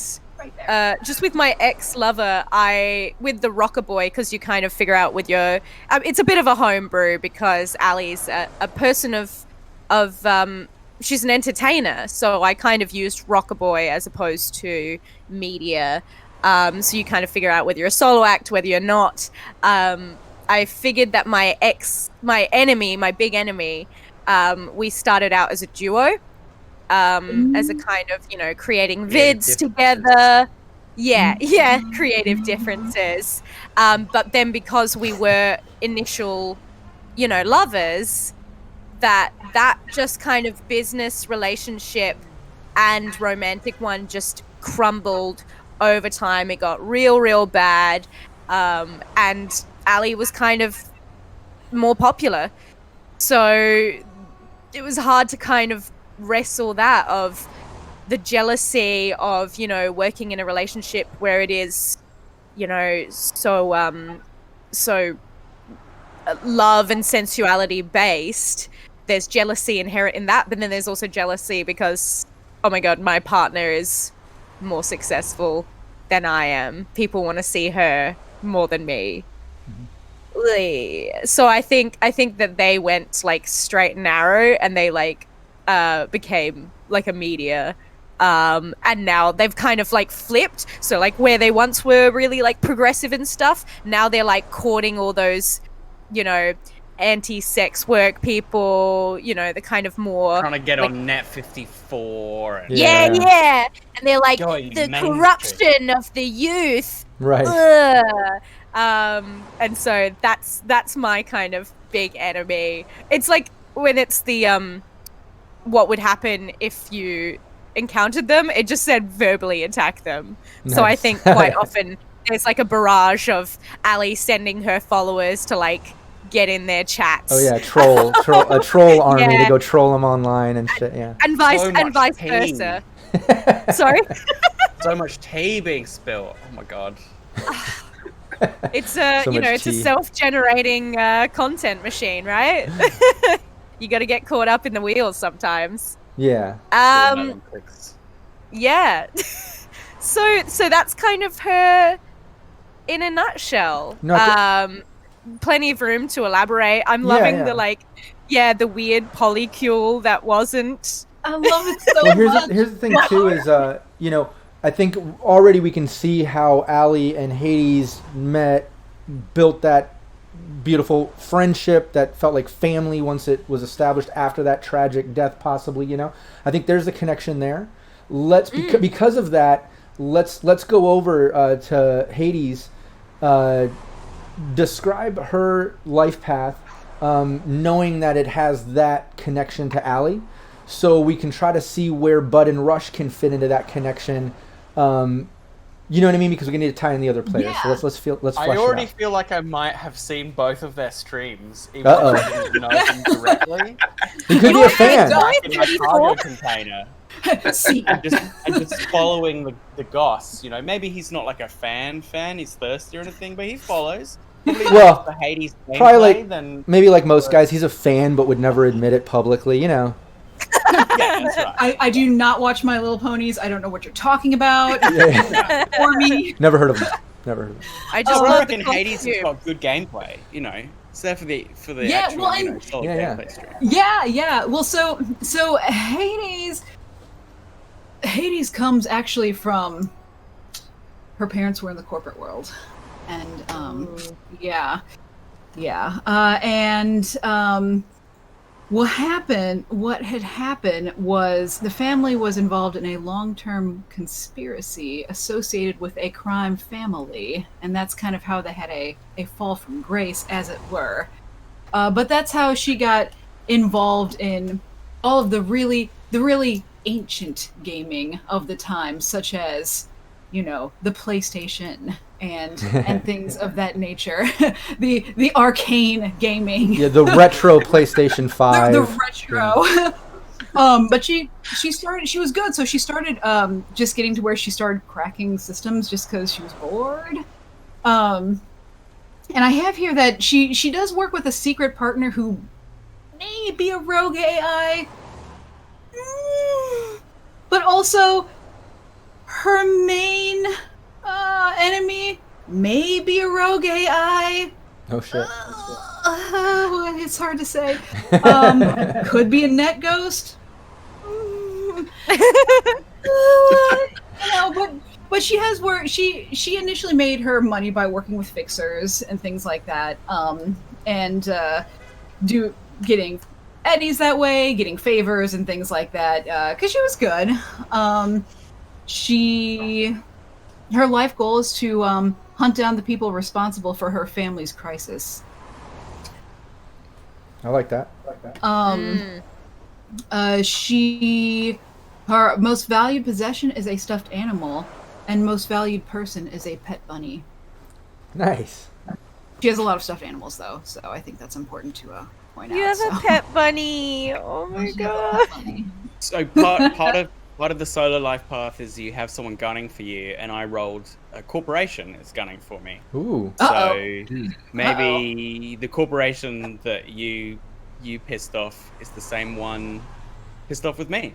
just with my ex-lover, with the Rockerboy, because you kind of figure out with your, it's a bit of a homebrew because Ali's a person of she's an entertainer, so I kind of used Rockerboy as opposed to media. So you kind of figure out whether you're a solo act, whether you're not. I figured that my big enemy, we started out as a duo, as a kind of, creating vids together. Yeah, creative differences. But then because we were initial, lovers, that just kind of business relationship and romantic one just crumbled over time. It got real bad, and Ali was kind of more popular, so it was hard to kind of wrestle that of the jealousy of working in a relationship where it is so love and sensuality based. There's jealousy inherent in that, but then there's also jealousy because, oh my god, my partner is more successful than I am. People want to see her more than me. So I think that they went like straight and narrow, and they like became like a media, and now they've kind of like flipped. So like where they once were really like progressive and stuff, now they're like courting all those anti-sex work people, the kind of more trying to get on Net 54 and yeah, and they're like going the mainstream. Corruption of the youth, right? And so that's my kind of big enemy. It's like when it's the what would happen if you encountered them, it just said verbally attack them. Nice. So I think quite often there's like a barrage of Ali sending her followers to like get in their chats. Oh yeah, a troll army to go troll them online and shit. Yeah, and vice versa. Sorry. So much tea being spilled. Oh my god. It's it's a self-generating content machine, right? You got to get caught up in the wheels sometimes. Yeah. Yeah. So that's kind of her in a nutshell. Plenty of room to elaborate. I'm loving the weird polycule that wasn't. I love it so much. Here's the thing too is I think already we can see how Ali and Hades met built that beautiful friendship that felt like family once it was established after that tragic death, possibly. I think there's a connection there. Because of that, let's go over to Hades. Describe her life path, knowing that it has that connection to Allie, so we can try to see where Bud and Rush can fit into that connection. You know what I mean? Because we need to tie in the other players. Yeah. So let's flesh it out. I already feel like I might have seen both of their streams, even though I didn't know them directly. He could be a fan. Back in my cargo container. See, and just following the goss. Maybe he's not like a fan, he's thirsty or anything, but he follows. Well, the Hades probably then maybe like most guys, he's a fan but would never admit it publicly, yeah, that's right. I do not watch My Little Ponies. I don't know what you're talking about. Yeah. For me. Never heard of him. I just I love reckon the Hades has costume. got good gameplay. It's there for the Yeah, actual well, solid Yeah. gameplay stream. Yeah. Well, so Hades comes actually from her parents were in the corporate world, and what had happened was the family was involved in a long-term conspiracy associated with a crime family, and that's kind of how they had a fall from grace, as it were. But that's how she got involved in all of the really ancient gaming of the time, such as, the PlayStation and things of that nature. the arcane gaming. Yeah, the retro PlayStation 5. The retro. But she was good, so she started just getting to where she started cracking systems just because she was bored. And I have here that she does work with a secret partner who may be a rogue AI. But also, her main enemy may be a rogue AI. Oh shit. It's hard to say. Could be a net ghost. But she has worked. She initially made her money by working with fixers and things like that. And getting eddies that way, getting favors and things like that. Because she was good. Her life goal is to hunt down the people responsible for her family's crisis. I like that. Her most valued possession is a stuffed animal, and most valued person is a pet bunny. Nice. She has a lot of stuffed animals, though, so I think that's important to point out. You have a pet bunny. Oh my god. So part of the solo life path is you have someone gunning for you, and I rolled a corporation is gunning for me. Ooh. So maybe the corporation that you pissed off is the same one pissed off with me.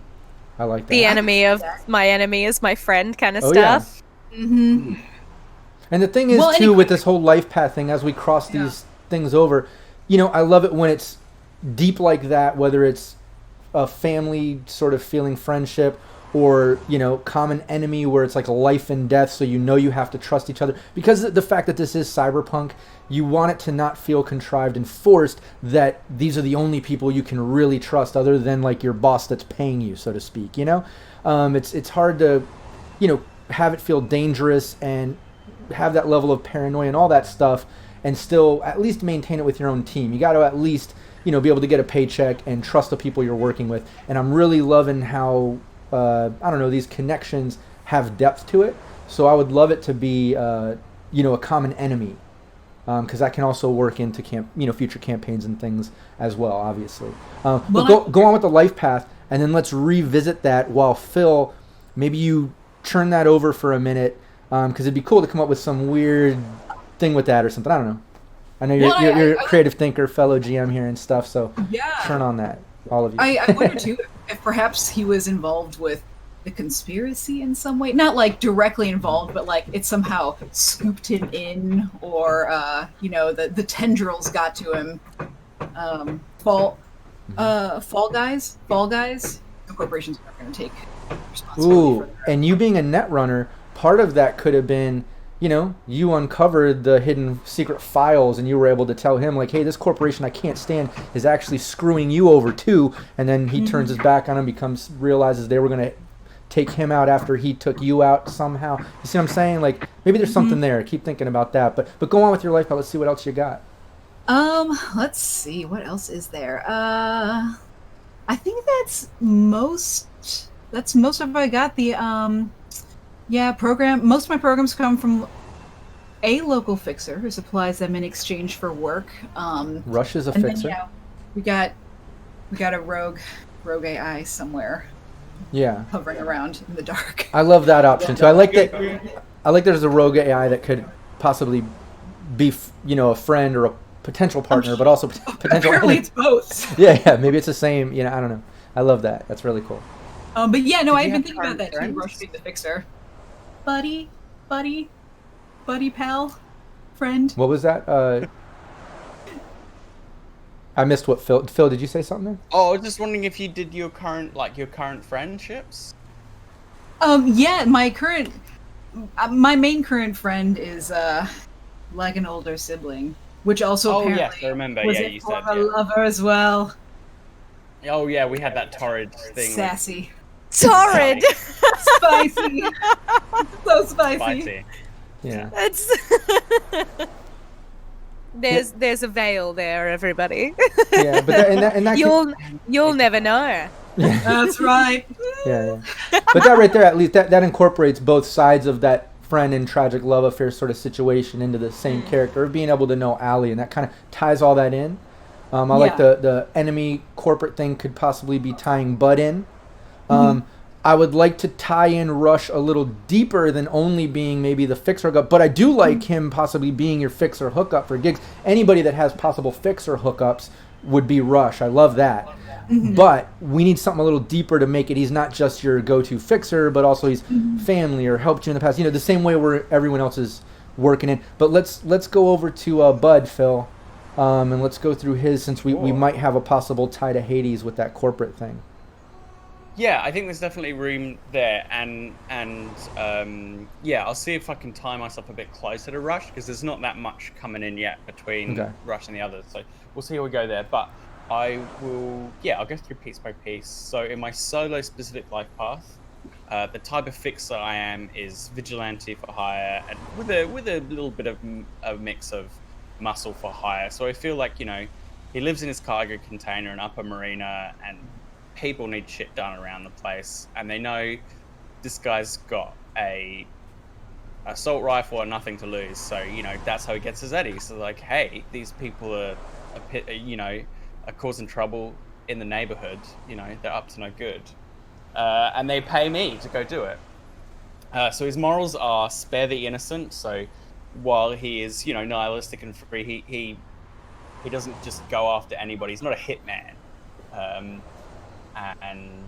I like that. The enemy of my enemy is my friend kind of Oh, stuff. yeah. Mm-hmm. And the thing is, Well, too, with this whole life path thing, as we cross these things over, I love it when it's deep like that, whether it's a family sort of feeling friendship or, common enemy where it's like life and death, so you have to trust each other. Because the fact that this is cyberpunk, you want it to not feel contrived and forced that these are the only people you can really trust other than like your boss that's paying you, so to speak, It's hard to, have it feel dangerous and have that level of paranoia and all that stuff and still at least maintain it with your own team. You got to at least, be able to get a paycheck and trust the people you're working with. And I'm really loving how, these connections have depth to it. So I would love it to be, a common enemy. Because that can also work into future campaigns and things as well, obviously. But go on with the life path, and then let's revisit that while Phil, maybe you turn that over for a minute, because it'd be cool to come up with some weird thing with that or something. I don't know. I know you're a creative thinker, fellow GM here and stuff, so turn on that, all of you. I wonder, too, if perhaps he was involved with the conspiracy in some way. Not, like, directly involved, but, like, it somehow scooped him in, or, the tendrils got to him. Fall Guys? The corporation's not going to take responsibility for that. And you being a Netrunner, part of that could have been, you uncovered the hidden secret files and you were able to tell him, like, hey, this corporation I can't stand is actually screwing you over too. And then he turns his back on him, realizes they were going to take him out after he took you out somehow. You see what I'm saying? Like, maybe there's something there. Keep thinking about that. But go on with your life, let's see what else you got. Let's see. What else is there? I think that's most of what I got. The program. Most of my programs come from a local fixer who supplies them in exchange for work. Rush is a fixer. Then, we got a rogue AI somewhere. Yeah. Hovering around in the dark. I love that option too. I like that. I like there's a rogue AI that could possibly be, a friend or a potential partner, but also potential. Apparently, it's both. Yeah. Maybe it's the same. I don't know. I love that. That's really cool. But yeah, no, I've been thinking about that too. Rush being the fixer. Buddy, pal, friend. What was that? I missed what Phil. Phil, did you say something there? Oh, I was just wondering if you did your current friendships. Yeah, my main current friend is like an older sibling, which also apparently yes, I remember. was Yeah, a you said former lover as well. Oh yeah, we had that torrid thing. Sassy. Torrid. Spicy. So spicy. Yeah. It's there's a veil there, everybody. Yeah, but that you'll never know. Yeah. That's right. Yeah. But that right there, at least that incorporates both sides of that friend and tragic love affair sort of situation into the same character, of being able to know Allie, and that kind of ties all that in. I like the enemy corporate thing could possibly be tying Bud in. I would like to tie in Rush a little deeper than only being maybe the fixer hookup, but I do like him possibly being your fixer hookup for gigs. Anybody that has possible fixer hookups would be Rush. I love that. But we need something a little deeper to make it. He's not just your go-to fixer, but also he's family or helped you in the past. The same way where everyone else is working in. But let's go over to Bud, Phil, and let's go through his, since we might have a possible tie to Hades with that corporate thing. Yeah, I think there's definitely room there, and I'll see if I can tie myself a bit closer to Rush, because there's not that much coming in yet between Rush and the others. So we'll see how we go there. But I'll go through piece by piece. So in my solo specific life path, the type of fixer I am is vigilante for hire, and with a little bit of a mix of muscle for hire. So I feel like he lives in his cargo container in Upper Marina, and people need shit done around the place, and they know this guy's got a assault rifle and nothing to lose. So that's how he gets his eddies. So like, hey, these people are causing trouble in the neighborhood. They're up to no good, and they pay me to go do it. So his morals are spare the innocent. So while he is nihilistic and free, he doesn't just go after anybody. He's not a hitman. And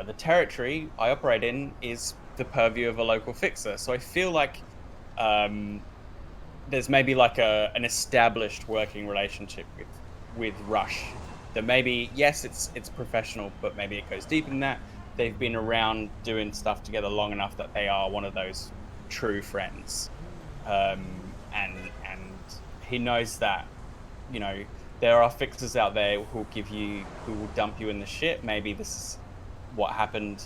the territory I operate in is the purview of a local fixer. So I feel like there's maybe like an established working relationship with Rush. That maybe, yes, it's professional, but maybe it goes deeper than that. They've been around doing stuff together long enough that they are one of those true friends. And he knows that, there are fixers out there who will dump you in the shit. Maybe this is what happened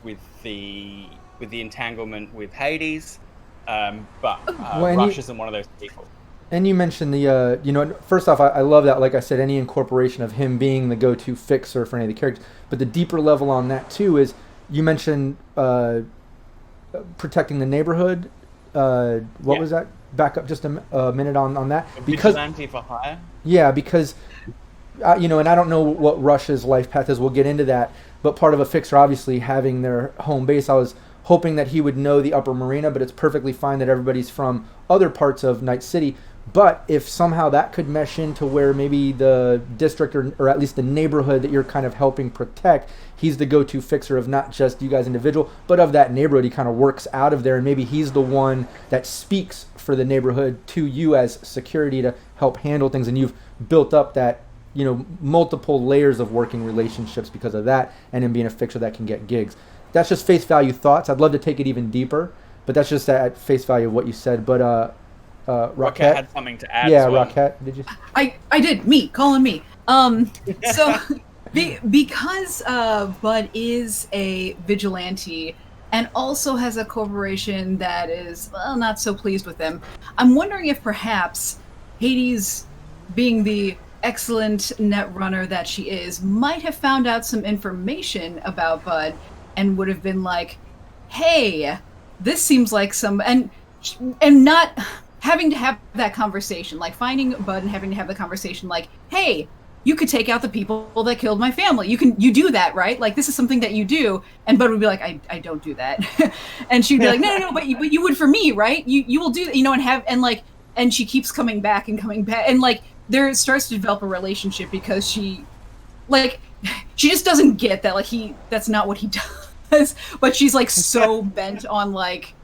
with the entanglement with Hades, but Rush isn't one of those people. And you mentioned the, first off, I love that, like I said, any incorporation of him being the go-to fixer for any of the characters. But the deeper level on that, too, is you mentioned protecting the neighborhood. What was that? Back up just a minute on that. Because vigilante for hire? Yeah, because, and I don't know what Rush's life path is. We'll get into that. But part of a fixer, obviously, having their home base, I was hoping that he would know the Upper Marina, but it's perfectly fine that everybody's from other parts of Night City. But if somehow that could mesh into where maybe the district or at least the neighborhood that you're kind of helping protect, he's the go-to fixer of not just you guys individual, but of that neighborhood. He kind of works out of there, and maybe he's the one that speaks for the neighborhood to you as security to help handle things, and you've built up that, multiple layers of working relationships because of that, and him being a fixer that can get gigs. That's just face value thoughts. I'd love to take it even deeper. but that's just at face value of what you said. But Rockette had something to add. Yeah, as well. Rockette, did you? I did. Calling me. So because Bud is a vigilante and also has a corporation that is, well, not so pleased with him, I'm wondering if perhaps Hades, being the excellent Netrunner that she is, might have found out some information about Bud and would have been like, hey, this seems like some... And not having to have that conversation, like finding Bud and having to have the conversation like, hey, you could take out the people that killed my family. You do that, right? Like, this is something that you do. And Bud would be like, I don't do that. And she'd be like, no, but you would for me, right? You will do that, and she keeps coming back. And like, there starts to develop a relationship because she just doesn't get that, like, that's not what he does. But she's like so bent on like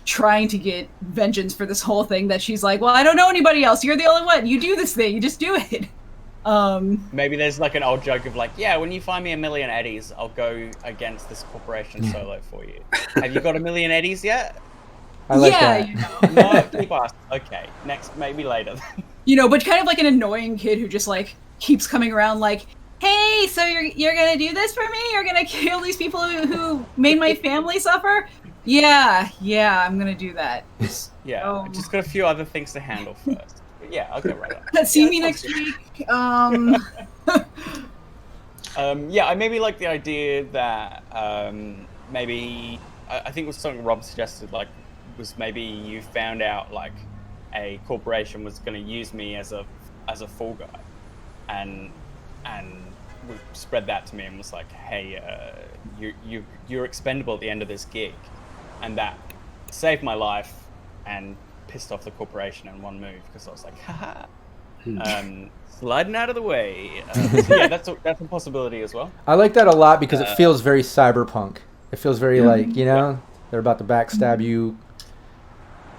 trying to get vengeance for this whole thing that she's like, well, I don't know anybody else. You're the only one. You do this thing. You just do it. Maybe there's like an old joke of like, yeah, when you find me a million eddies, I'll go against this corporation solo for you. Have you got a million eddies yet? I like that. No, keep asking. Okay, next, maybe later. But kind of like an annoying kid who just like keeps coming around like, hey, so you're gonna do this for me? You're gonna kill these people who made my family suffer? Yeah, I'm gonna do that. I just got a few other things to handle first. Yeah, I'll get right on. See me next week. I maybe like the idea that maybe I think it was something Rob suggested, like, was maybe you found out like a corporation was going to use me as a fall guy, and spread that to me and was like, hey, you're expendable at the end of this gig, and that saved my life and pissed off the corporation in one move because I was like, haha, sliding out of the way. That's a possibility as well. I like that a lot because it feels very cyberpunk. It feels very like, they're about to backstab you.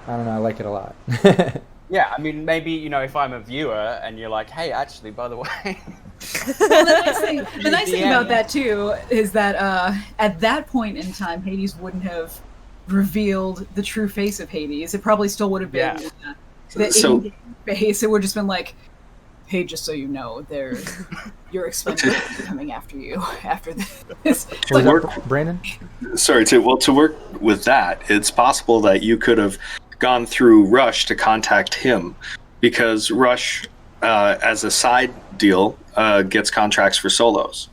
I don't know, I like it a lot. Yeah, I mean, maybe, if I'm a viewer and you're like, hey, actually, by the way... Well, the nice thing about that, too, is that at that point in time, Hades wouldn't have revealed the true face of Hades. It probably still would have been the face. It would have just been like, hey, just so you know, your expenses are coming after you after this. Brandon? Sorry, to work with that, it's possible that you could have gone through Rush to contact him, because Rush, as a side deal, gets contracts for solos.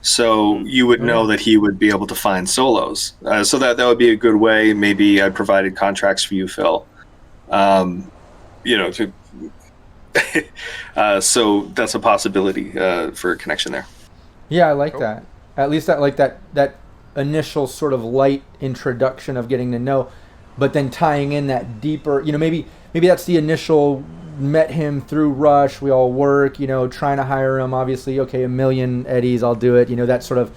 So you would know that he would be able to find solos. So that would be a good way. Maybe I provided contracts for you, Phil. So that's a possibility for a connection there. Yeah, I like that. At least I like that initial sort of light introduction of getting to know, but then tying in that deeper, maybe that's the initial, met him through Rush, we all work, trying to hire him, obviously, okay, 1 million eddies, I'll do it, that sort of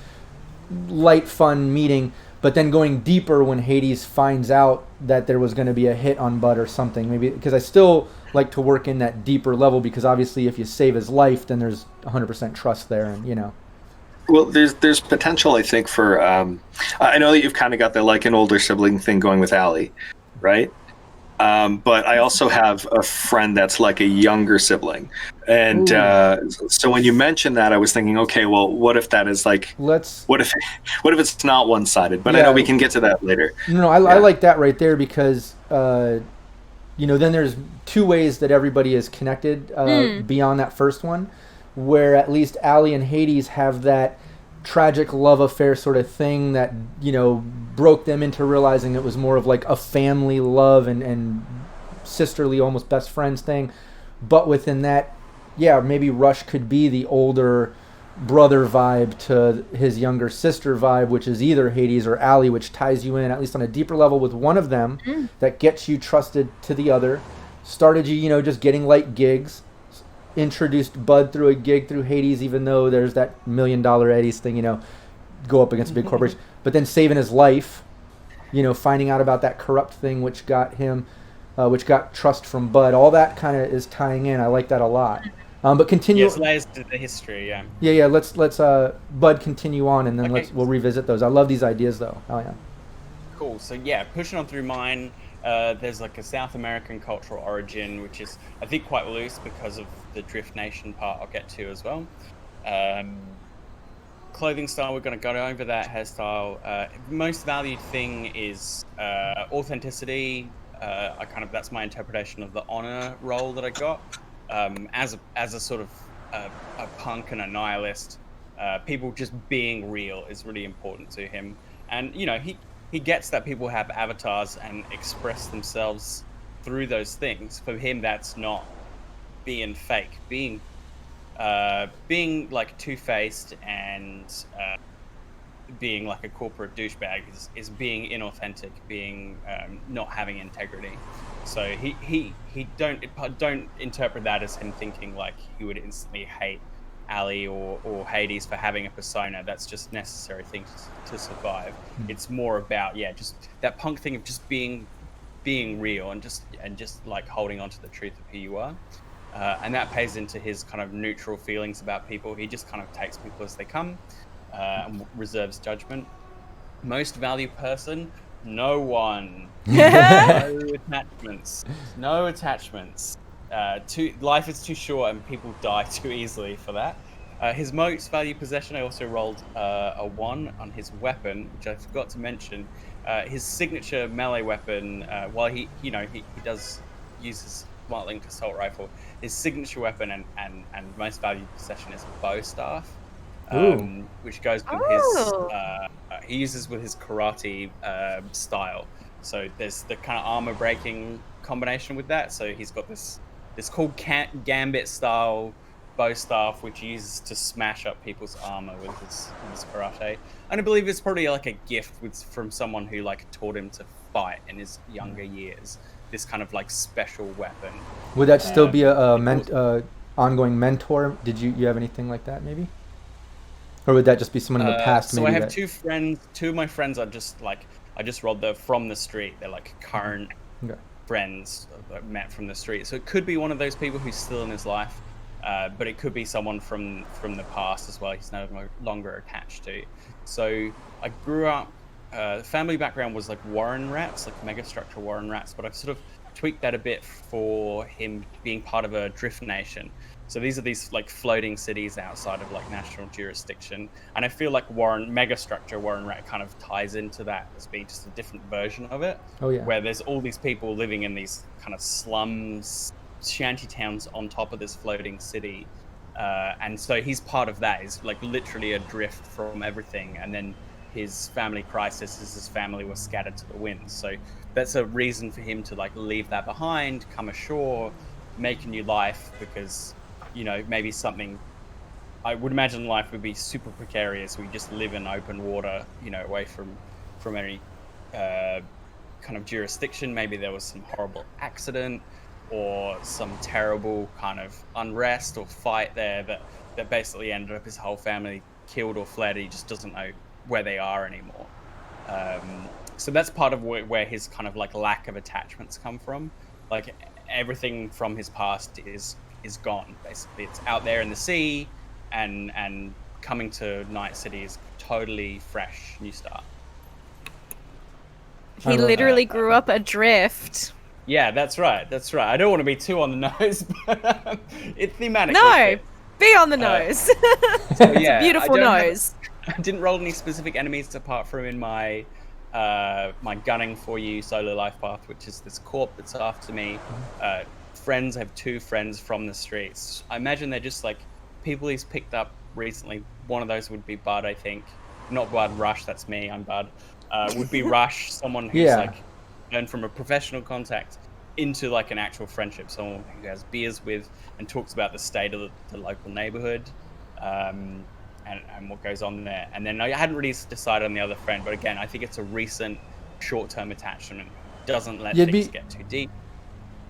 light, fun meeting, but then going deeper when Hades finds out that there was going to be a hit on Bud or something, maybe, because I still like to work in that deeper level, because obviously if you save his life, then there's 100% trust there, and Well, there's potential, I think, for I know that you've kind of got the like an older sibling thing going with Allie, right? But I also have a friend that's like a younger sibling, and so when you mentioned that, I was thinking, okay, well, what if that is like, what if it's not one-sided? But I know we can get to that later. No, I like that right there because then there's two ways that everybody is connected beyond that first one, where at least Allie and Hades have that tragic love affair sort of thing that, broke them into realizing it was more of like a family love and sisterly, almost best friends thing. But within that, maybe Rush could be the older brother vibe to his younger sister vibe, which is either Hades or Allie, which ties you in, at least on a deeper level, with one of them that gets you trusted to the other. Started you, just getting light gigs. Introduced Bud through a gig through Hades, even though there's that $1 million eddies thing, go up against a big corporation. But then saving his life, finding out about that corrupt thing which got him, which got trust from Bud. All that kind of is tying in. I like that a lot. But continue. Yes, layers to the history. Yeah. Yeah. Let's Bud continue on, and then we'll revisit those. I love these ideas, though. Oh yeah. Cool. So yeah, pushing on through mine. There's like a South American cultural origin, which is I think quite loose because of the Drift Nation part I'll get to as well. Clothing style, we're going to go over that. Hairstyle. Most valued thing is authenticity. That's my interpretation of the honor role that I got. As a sort of a punk and a nihilist, people just being real is really important to him. And he gets that people have avatars and express themselves through those things. For him, that's not being fake. Being like two-faced and being like a corporate douchebag is being inauthentic, being not having integrity. So he don't interpret that as him thinking like he would instantly hate Ali or Hades for having a persona. That's just necessary things to survive. It's more about just that punk thing of just being real and just like holding on to the truth of who you are. And that pays into his kind of neutral feelings about people. He just kind of takes people as they come and reserves judgment. Most valued person, no one. No attachments. Life is too short and people die too easily for that. His most valued possession, I also rolled a 1 on his weapon, which I forgot to mention. His signature melee weapon, while he does use his Smart-Linked assault rifle, his signature weapon and most valued possession is a bow staff, which goes with his he uses with his karate style. So there's the kind of armor breaking combination with that. So he's got this cool gambit style bow staff which he uses to smash up people's armor with his karate. And I believe it's probably like a gift from someone who like taught him to fight in his younger years. This kind of like special weapon. Would that still be a ongoing mentor? Did you have anything like that maybe? Or would that just be someone in the past? So I have two friends. Two of my friends are just like, I just rolled from the street. They're like current friends that I met from the street. So it could be one of those people who's still in his life, but it could be someone from the past as well. He's no longer attached to. So I grew up. Family background was like Warren rats, like megastructure Warren rats, but I've sort of tweaked that a bit for him being part of a drift nation. So these are these like floating cities outside of like national jurisdiction, and I feel like megastructure Warren rat kind of ties into that as being just a different version of it. Oh yeah. Where there's all these people living in these kind of slums, shanty towns on top of this floating city, and so he's part of that. He's like literally adrift from everything, and then his family crisis is his family was scattered to the winds. So that's a reason for him to like leave that behind, come ashore, make a new life, because maybe something, I would imagine life would be super precarious. We just live in open water, away from any kind of jurisdiction. Maybe there was some horrible accident or some terrible kind of unrest or fight there that basically ended up his whole family killed or fled. He just doesn't know where they are anymore. So that's part of where his kind of like lack of attachments come from. Like everything from his past is gone, basically. It's out there in the sea, and coming to Night City is totally fresh, new start. He literally grew up adrift. Yeah, that's right. I don't want to be too on the nose, but it's thematic. No, be on the nose. So, yeah, it's a beautiful nose. I didn't roll any specific enemies apart from in my my gunning for you solo life path, which is this corp that's after me. Friends, I have 2 friends from the streets. I imagine they're just like people he's picked up recently. One of those would be Bud, I think. Not Bud, Rush, that's me, I'm Bud. Would be Rush, someone who's like turned from a professional contact into like an actual friendship, someone who has beers with and talks about the state of the local neighborhood. And what goes on there. And then I hadn't really decided on the other friend, but again, I think it's a recent short-term attachment. Doesn't let things get too deep.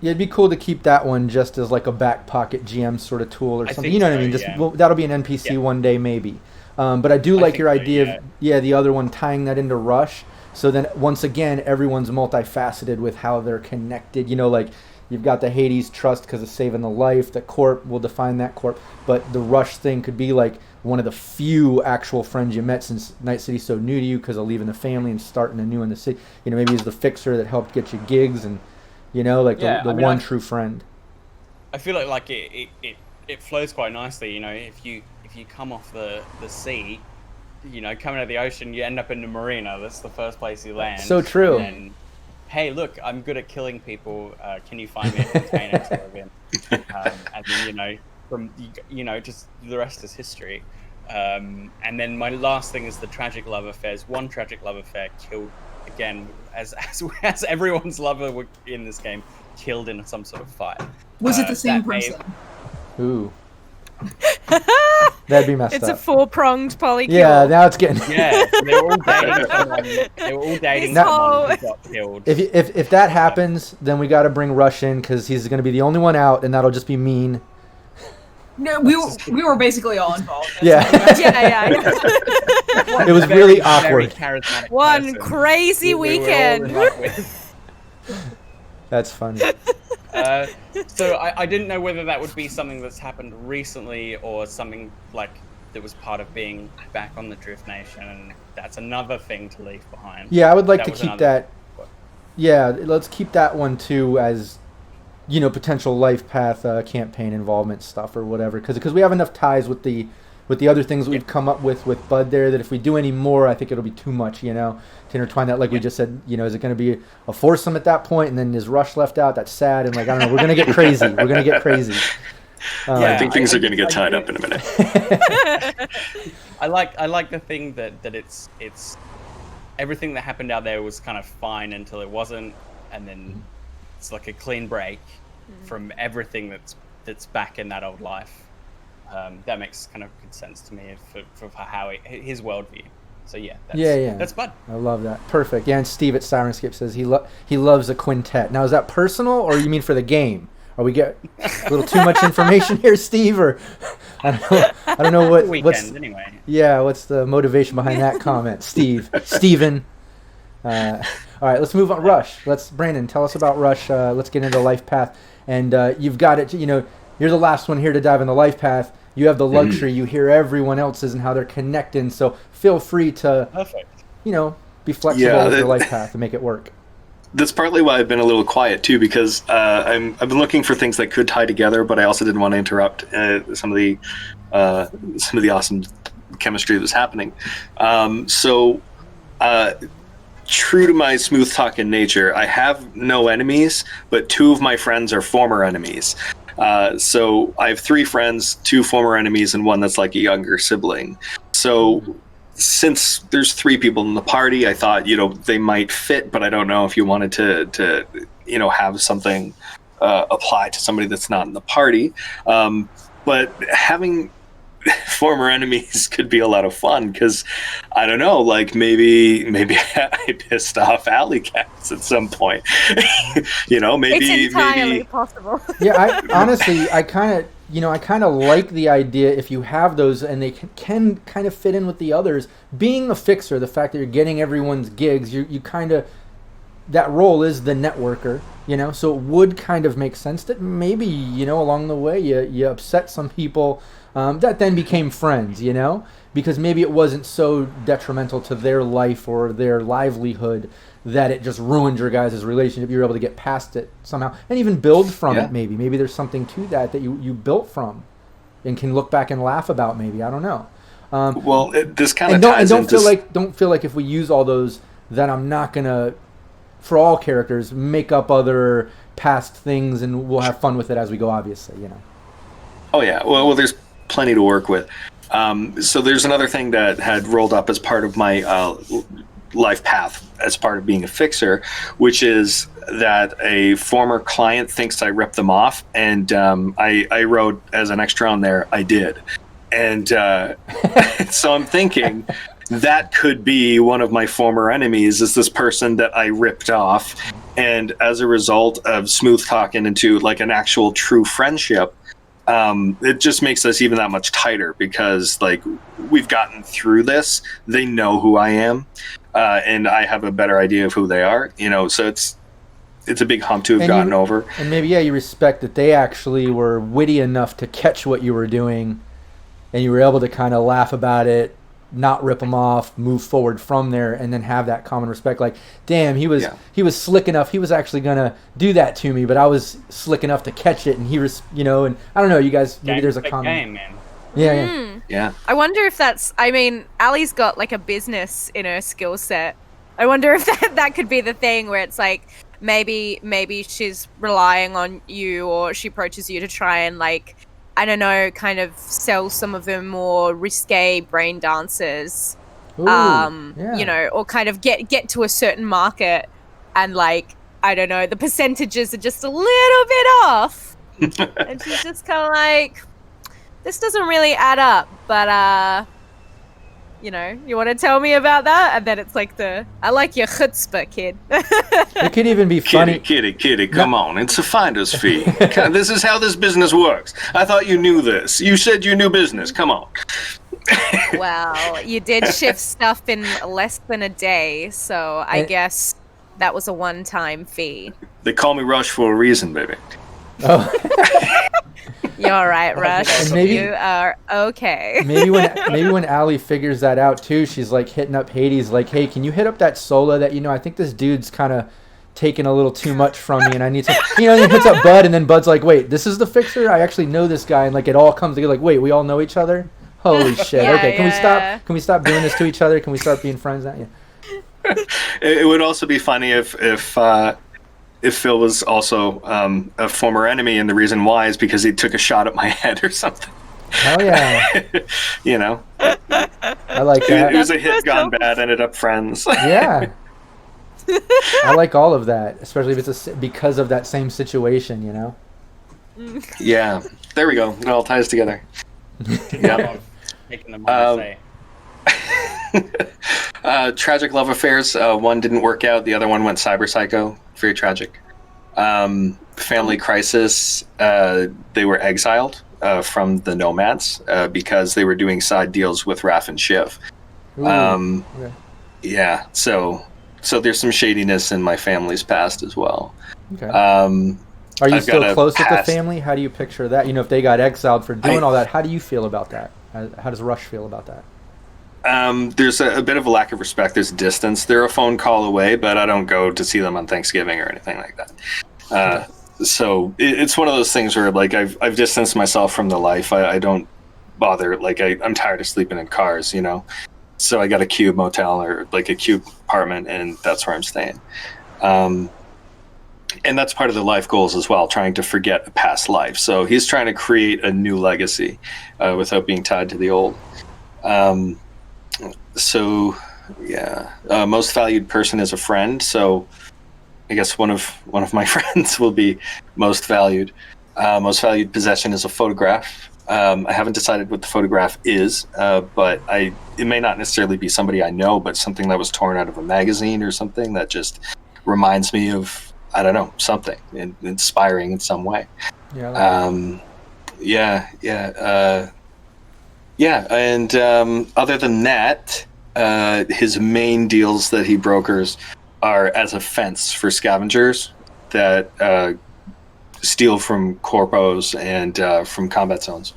Yeah, it'd be cool to keep that one just as like a back pocket GM sort of tool or something. You know what I mean? Just that'll be an NPC one day maybe. But I do like your idea of the other one tying that into Rush. So then once again, everyone's multifaceted with how they're connected. Like You've got the Hades trust because of saving the life. The corp will define that corp. But the Rush thing could be like one of the few actual friends you met since Night City's so new to you because of leaving the family and starting anew in the city. You know, maybe he's the fixer that helped get you gigs and, you know, like the true friend. I feel like it flows quite nicely. You know, if you come off the sea, you know, coming out of the ocean, you end up in the marina. That's the first place you land. So true. And hey, look, I'm good at killing people. Can you find me a container to live in? And then, just the rest is history. And then my last thing is the tragic love affairs. One tragic love affair killed again, as everyone's lover in this game, killed in some sort of fight. Was it the same person? Ooh. That'd be messed up. It's a 4-pronged polykill. Yeah, now it's getting... Yeah, they were all dating someone. They were all dating someone who got killed. If that happens, then we got to bring Rush in because he's going to be the only one out, and that'll just be mean. No, we were basically all involved. Yeah. It was really awkward. One crazy weekend. That's funny. So I didn't know whether that would be something that's happened recently or something like that was part of being back on the Drift Nation, and that's another thing to leave behind. Yeah, I would like to keep that. Yeah, let's keep that one too as, you know, potential life path campaign involvement stuff or whatever, because we have enough ties with the other things that we've come up with Bud there that if we do any more, I think it'll be too much, you know, to intertwine that. Like we just said, you know, is it going to be a foursome at that point, and then is Rush left out? That's sad, and like I don't know, we're going to get crazy. I think things are going to get tied up in a minute. I like the thing that it's everything that happened out there was kind of fine until it wasn't, and then it's like a clean break from everything that's back in that old life. That makes kind of good sense to me for how his worldview. So that's Bud. I love that. Perfect. Yeah, and Steve at Syrinscape says he loves a quintet. Now, is that personal, or you mean for the game? Or we get a little too much information here, Steve? Or I don't know what's anyway. Yeah, what's the motivation behind that comment, Steven? All right, let's move on. Rush. Brandon, tell us about Rush. Let's get into Life Path. And you've got it. You know, you're the last one here to dive in the Life Path. You have the luxury. You hear everyone else's and how they're connecting. So feel free to, you know, be flexible with your Life Path and make it work. That's partly why I've been a little quiet too, because I've been looking for things that could tie together, but I also didn't want to interrupt some of the awesome chemistry that was happening. True to my smooth talking nature, I have no enemies, but 2 of my friends are former enemies. So I have 3 friends, 2 former enemies, and 1 that's like a younger sibling. So since there's 3 people in the party, I thought, you know, they might fit, but I don't know if you wanted to you know, have something apply to somebody that's not in the party. But having former enemies could be a lot of fun, because I don't know, like maybe I pissed off Alley Katz at some point. You know, maybe it's entirely possible. Yeah, I kind of like the idea if you have those and they can kind of fit in with the others. Being a fixer, the fact that you're getting everyone's gigs, you kind of, that role is the networker, you know, so it would kind of make sense that maybe, you know, along the way you upset some people that then became friends, you know, because maybe it wasn't so detrimental to their life or their livelihood that it just ruined your guys' relationship. You were able to get past it somehow and even build from it. Maybe there's something to that you built from and can look back and laugh about. Maybe, I don't know. This kind of ties don't feel like if we use all those that I'm not gonna, for all characters, make up other past things and we'll have fun with it as we go. Obviously, you know. Oh yeah, well, there's plenty to work with. So there's another thing that had rolled up as part of my life path as part of being a fixer, which is that a former client thinks I ripped them off, and I wrote as an extra on there, I did. And so I'm thinking that could be one of my former enemies, is this person that I ripped off. And as a result of smooth talking into like an actual true friendship, it just makes us even that much tighter, because like we've gotten through this. They know who I am, and I have a better idea of who they are, you know, so it's a big hump to have gotten over. And maybe you respect that they actually were witty enough to catch what you were doing, and you were able to kind of laugh about it, not rip them off, move forward from there, and then have that common respect. Like, damn, he was slick enough. He was actually gonna do that to me, but I was slick enough to catch it, and he was, and I don't know, you guys. Maybe there's a common game, man. Yeah. I wonder if that's. I mean, Allie's got like a business in her skill set. I wonder if that could be the thing where it's like maybe she's relying on you, or she approaches you to try and like, I don't know, kind of sell some of her more risque brain dancers, or kind of get to a certain market, and like, I don't know, the percentages are just a little bit off, and she's just kind of like, this doesn't really add up, but you want to tell me about that? And then it's like I like your chutzpah, kid. It could even be funny. Kitty, come on. It's a finder's fee. This is how this business works. I thought you knew this. You said you knew business. Come on. Well, you did shift stuff in less than a day, so I guess that was a one-time fee. They call me Rush for a reason, baby. Oh. You're all right, Rush. You are okay. maybe when Allie figures that out too, she's like hitting up Hades, like, "Hey, can you hit up that Sola that I think this dude's kind of taking a little too much from me, and I need to." He hits up Bud, and then Bud's like, "Wait, this is the fixer? I actually know this guy," and like it all comes together. Like, wait, we all know each other? Holy shit! Okay, can we stop? Can we stop doing this to each other? Can we start being friends now? Yeah. It would also be funny if Phil was also a former enemy, and the reason why is because he took a shot at my head or something. Hell yeah. I like that. It was a hit gone bad, ended up friends. Yeah. I like all of that, especially if it's because of that same situation, Yeah. There we go. It all ties together. Yeah. Making them say. Tragic love affairs. One didn't work out. The other one went cyber psycho. Very tragic. Family crisis. They were exiled from the Nomads because they were doing side deals with Raph and Shiv. Okay. Yeah. So there's some shadiness in my family's past as well. Okay. Are you still close with the family? How do you picture that? If they got exiled for doing all that, how do you feel about that? How does Rush feel about that? There's a bit of a lack of respect. There's distance. They're a phone call away, but I don't go to see them on Thanksgiving or anything like that. So it's one of those things where like I've distanced myself from the life. I don't bother. Like I'm tired of sleeping in cars, So I got a cube motel or like a cube apartment, and that's where I'm staying. And that's part of the life goals as well, trying to forget a past life. So he's trying to create a new legacy without being tied to the old. Most valued person is a friend. So I guess one of my friends will be most valued. Most valued possession is a photograph. I haven't decided what the photograph is, but it may not necessarily be somebody I know, but something that was torn out of a magazine or something that just reminds me of, I don't know, something inspiring in some way. And other than that, his main deals that he brokers are as a fence for scavengers that steal from corpos and from combat zones.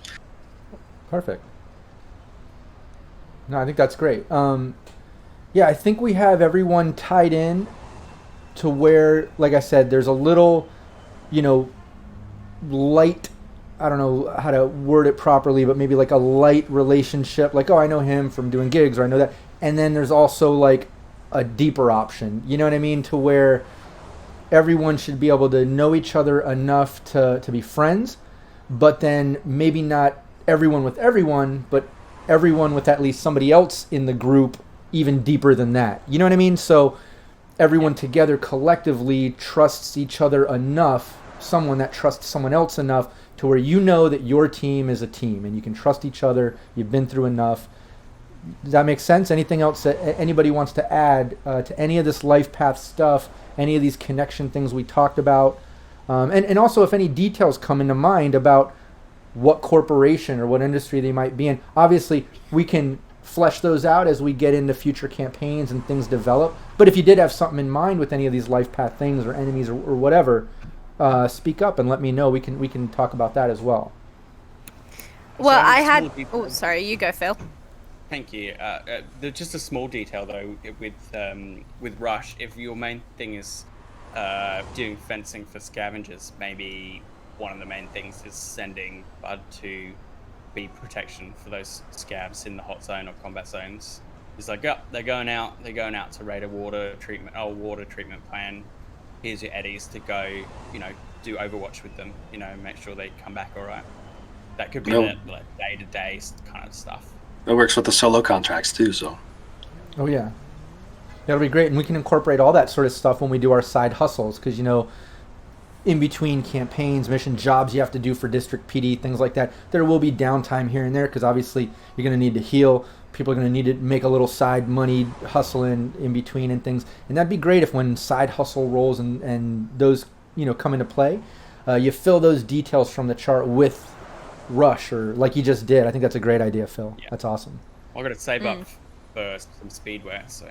Perfect. No, I think that's great. I think we have everyone tied in to where, like I said, there's a little, light, I don't know how to word it properly, but maybe like a light relationship, like, oh, I know him from doing gigs, or I know that. And then there's also like a deeper option, you know what I mean? To where everyone should be able to know each other enough to be friends, but then maybe not everyone with everyone, but everyone with at least somebody else in the group even deeper than that. You know what I mean? So everyone together collectively trusts each other enough, someone that trusts someone else enough to where you know that your team is a team and you can trust each other, you've been through enough. Does that make sense? Anything else that anybody wants to add to any of this life path stuff, any of these connection things we talked about? And also if any details come into mind about what corporation or what industry they might be in. Obviously, we can flesh those out as we get into future campaigns and things develop. But if you did have something in mind with any of these life path things or enemies or whatever, speak up and let me know. We can talk about that as well. Well, I had... Oh, sorry, you go, Phil. Thank you. Just a small detail, though, with Rush, if your main thing is doing fencing for scavengers, maybe one of the main things is sending Bud to be protection for those scavs in the hot zone or combat zones. It's like, oh, they're going out to raid a water treatment plan. Here's your eddies to go, do Overwatch with them, make sure they come back all right. That could be the day-to-day kind of stuff. It works with the solo contracts too, so. Oh yeah, that'll be great, and we can incorporate all that sort of stuff when we do our side hustles, because in between campaigns, mission jobs you have to do for district PD, things like that, there will be downtime here and there, because obviously you're going to need to heal. People are going to need to make a little side money hustling in between and things, and that'd be great if when side hustle roles and those come into play, you fill those details from the chart with Rush, or like you just did. I think that's a great idea, Phil. Yeah. That's awesome. I'm going to save up for some speedwear, so.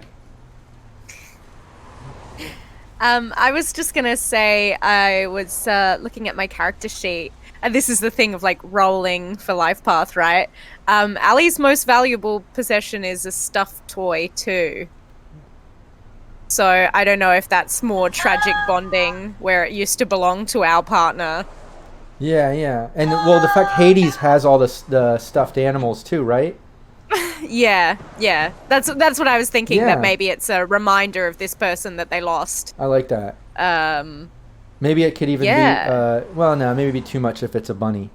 I was just going to say, I was looking at my character sheet, and this is the thing of rolling for life path, right? Ali's most valuable possession is a stuffed toy too. So I don't know if that's more tragic bonding where it used to belong to our partner. Yeah. And well, the fact Hades has all the stuffed animals too, right? Yeah. That's what I was thinking, that maybe it's a reminder of this person that they lost. I like that. Maybe it could even be, well, no, maybe be too much if it's a bunny.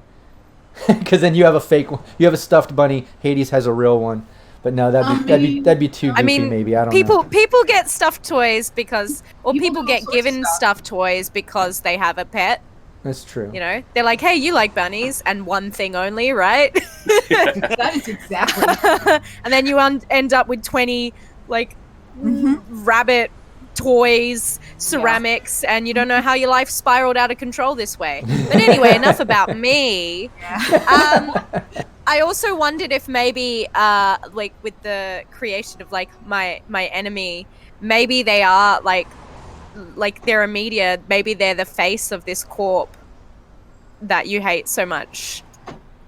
Because then you have a fake one. You have a stuffed bunny. Hades has a real one. But no, that'd be too goofy. Maybe I don't know. People get stuffed toys because, or people get given stuffed toys because they have a pet. That's true. They're like, hey, you like bunnies, and one thing only, right? That is exactly. And then you end up with 20 rabbit toys, ceramics, and you don't know how your life spiraled out of control this way. But anyway, enough about me. I also wondered if maybe with the creation of my enemy, maybe they are they're a media, maybe they're the face of this corp that you hate so much,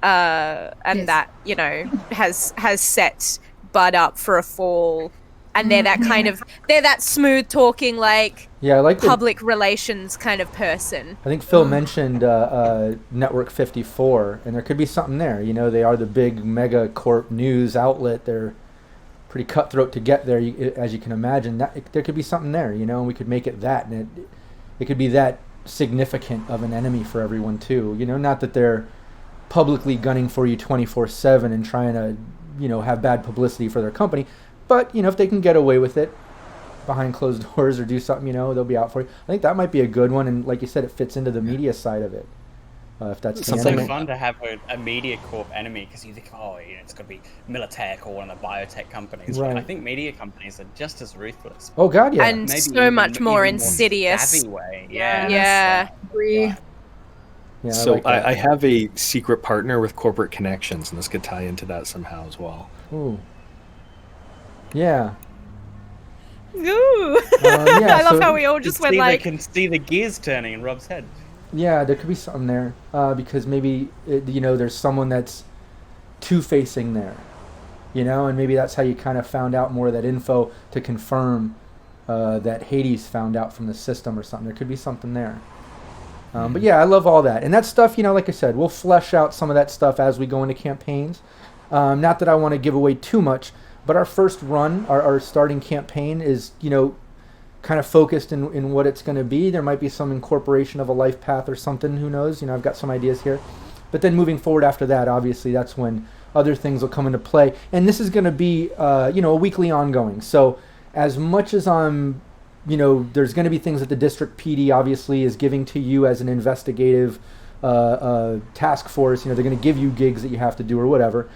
and that has set Bud up for a fall, and they're that smooth talking public relations kind of person. I think Phil mentioned Network 54, and there could be something there. They are the big mega corp news outlet. They're pretty cutthroat to get there, as you can imagine. There could be something there, and we could make it that, and it could be that significant of an enemy for everyone too. Not that they're publicly gunning for you 24/7 and trying to, have bad publicity for their company, but if they can get away with it behind closed doors or do something, they'll be out for you. I think that might be a good one, and like you said, it fits into the media side of it. If that's something fun to have a media corp enemy, because you think, it's going to be Militech or one of the biotech companies. Right. I think media companies are just as ruthless. Oh God, yeah, and maybe so much more insidious. Way. Yeah. So I have a secret partner with corporate connections, and this could tie into that somehow as well. Ooh. Yeah. Ooh. I love how we all just went I can see the gears turning in Rob's head. Yeah, there could be something there, because maybe there's someone that's two-facing there, and maybe that's how you kind of found out more of that info to confirm that Hades found out from the system or something. There could be something there. But yeah, I love all that, and that stuff. Like I said, we'll flesh out some of that stuff as we go into campaigns. Not that I want to give away too much, but our first run, our starting campaign is kind of focused in what it's going to be. There might be some incorporation of a life path or something, who knows. I've got some ideas here, but then moving forward after that, obviously that's when other things will come into play, and this is going to be a weekly ongoing. So as much as I'm there's going to be things that the district PD obviously is giving to you as an investigative task force. They're going to give you gigs that you have to do or whatever.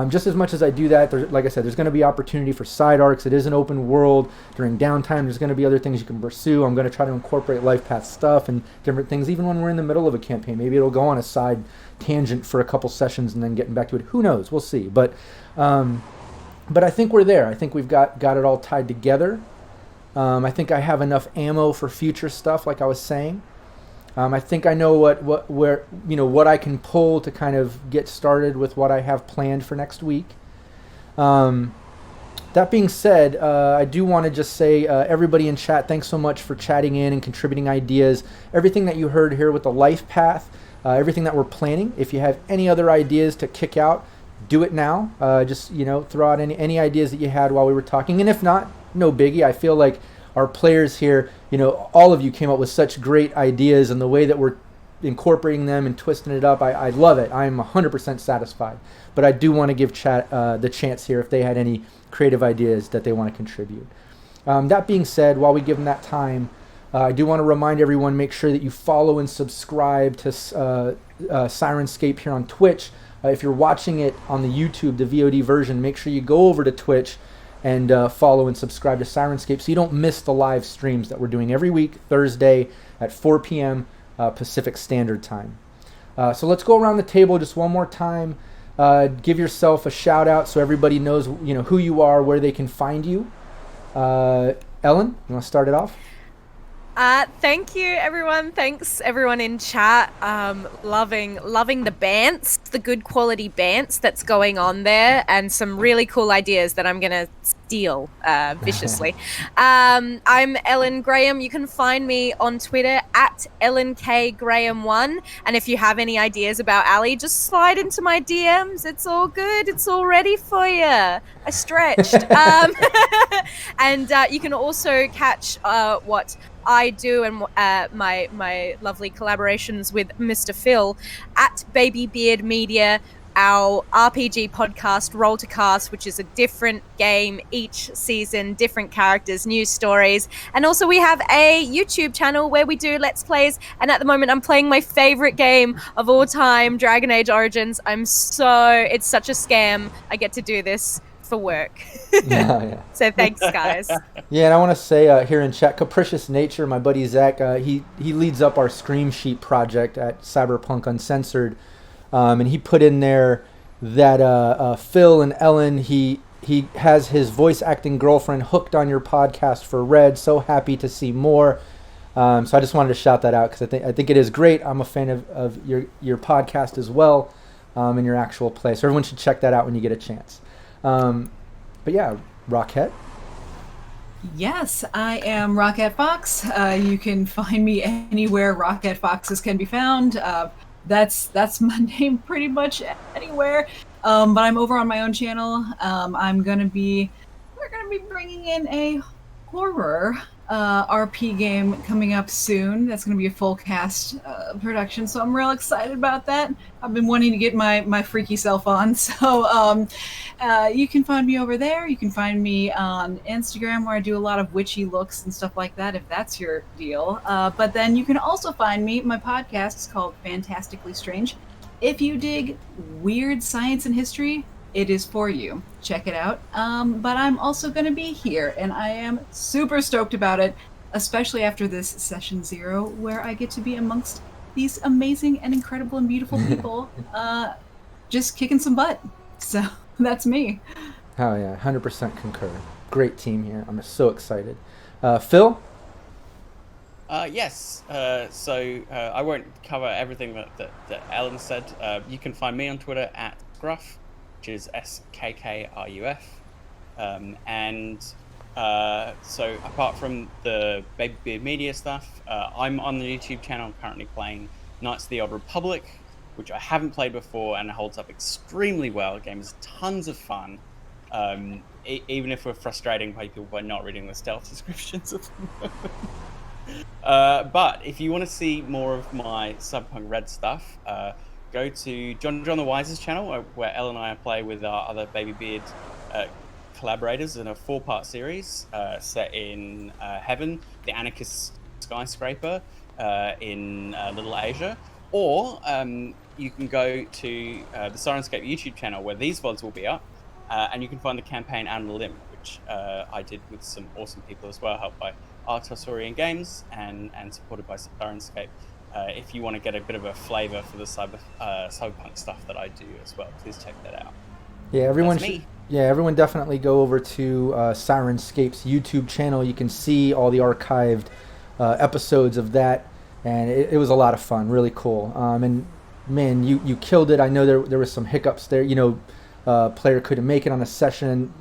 Just as much as I do that, like I said, there's going to be opportunity for side arcs. It is an open world. During downtime, there's going to be other things you can pursue. I'm going to try to incorporate life path stuff and different things, even when we're in the middle of a campaign. Maybe it'll go on a side tangent for a couple sessions and then getting back to it. Who knows? We'll see. But But I think we're there. I think we've got it all tied together. I think I have enough ammo for future stuff, like I was saying. I think I know what I can pull to kind of get started with what I have planned for next week. That being said, I do want to just say, everybody in chat, thanks so much for chatting in and contributing ideas. Everything that you heard here with the life path, everything that we're planning. If you have any other ideas to kick out, do it now. Just throw out any ideas that you had while we were talking, and if not, no biggie. I feel like our players here, all of you came up with such great ideas, and the way that we're incorporating them and twisting it up, I love it. I'm 100% satisfied. But I do want to give chat the chance here if they had any creative ideas that they want to contribute. That being said, while we give them that time, I do want to remind everyone, make sure that you follow and subscribe to Syrinscape here on Twitch. If you're watching it on the YouTube, the VOD version, make sure you go over to Twitch and follow and subscribe to Syrinscape so you don't miss the live streams that we're doing every week, Thursday at 4 p.m. Pacific Standard Time. So let's go around the table just one more time. Give yourself a shout out so everybody knows who you are, where they can find you. Ellen, you want to start it off? Thank you, everyone. Thanks, everyone in chat. Loving the bants, the good quality bants that's going on there, and some really cool ideas that I'm gonna steal viciously. I'm Ellen Graham. You can find me on Twitter at EllenKGraham1. And if you have any ideas about Ali, just slide into my DMs. It's all good. It's all ready for you. I stretched. And you can also catch what I do and my lovely collaborations with Mr. Phil at Baby Beard Media, our RPG podcast, Roll to Cast, which is a different game each season, different characters, new stories. And also we have a YouTube channel where we do Let's Plays. And at the moment, I'm playing my favorite game of all time, Dragon Age Origins. It's such a scam. I get to do this for work. Yeah. So thanks, guys. Yeah, and I want to say here in chat, Capricious Nature, my buddy Zach, he leads up our Scream Sheet project at Cyberpunk Uncensored, and he put in there that Phil and Ellen, he has his voice acting girlfriend hooked on your podcast for Red. So happy to see more. So I just wanted to shout that out because I think it is great. I'm a fan of your podcast as well, and your actual play. So everyone should check that out when you get a chance. But yeah, Rockette. Yes, I am Rockette Fox. You can find me anywhere Rockette Foxes can be found. That's my name pretty much anywhere. But I'm over on my own channel. We're gonna be bringing in a horror RP game coming up soon. That's going to be a full cast production, so I'm real excited about that. I've been wanting to get my freaky self on, so you can find me over there. You can find me on Instagram, where I do a lot of witchy looks and stuff like that, if that's your deal. But then you can also find me. My podcast is called Fantastically Strange. If you dig weird science and history, it is for you. Check it out. But I'm also going to be here, and I am super stoked about it, especially after this session 0, where I get to be amongst these amazing and incredible and beautiful people, just kicking some butt. So that's me. Oh yeah, 100% concur. Great team here. I'm so excited. Phil? Yes. So I won't cover everything that Ellen said. You can find me on Twitter at Scruff, which is SKKRUF. So apart from the Baby Beard Media stuff, I'm on the YouTube channel currently playing Knights of the Old Republic, which I haven't played before and holds up extremely well. The game is tons of fun, even if we're frustrating people by not reading the stealth descriptions of them. But if you want to see more of my Cyberpunk Red stuff, go to John the Wise's channel, where Elle and I play with our other Baby Beard collaborators in a 4-part series set in Heaven, the Anarchist skyscraper in Little Asia. Or you can go to the Syrinscape YouTube channel, where these VODs will be up, and you can find the campaign Out on a Limb, which I did with some awesome people as well, helped by Artosaurian Games and supported by Syrinscape. If you want to get a bit of a flavor for the cyberpunk stuff that I do as well, please check that out. Yeah, everyone should Yeah, everyone definitely go over to Syrinscape's YouTube channel. You can see all the archived episodes of that, and it was a lot of fun, really cool. And man, you killed it. I know there was some hiccups there. Player couldn't make it on a session.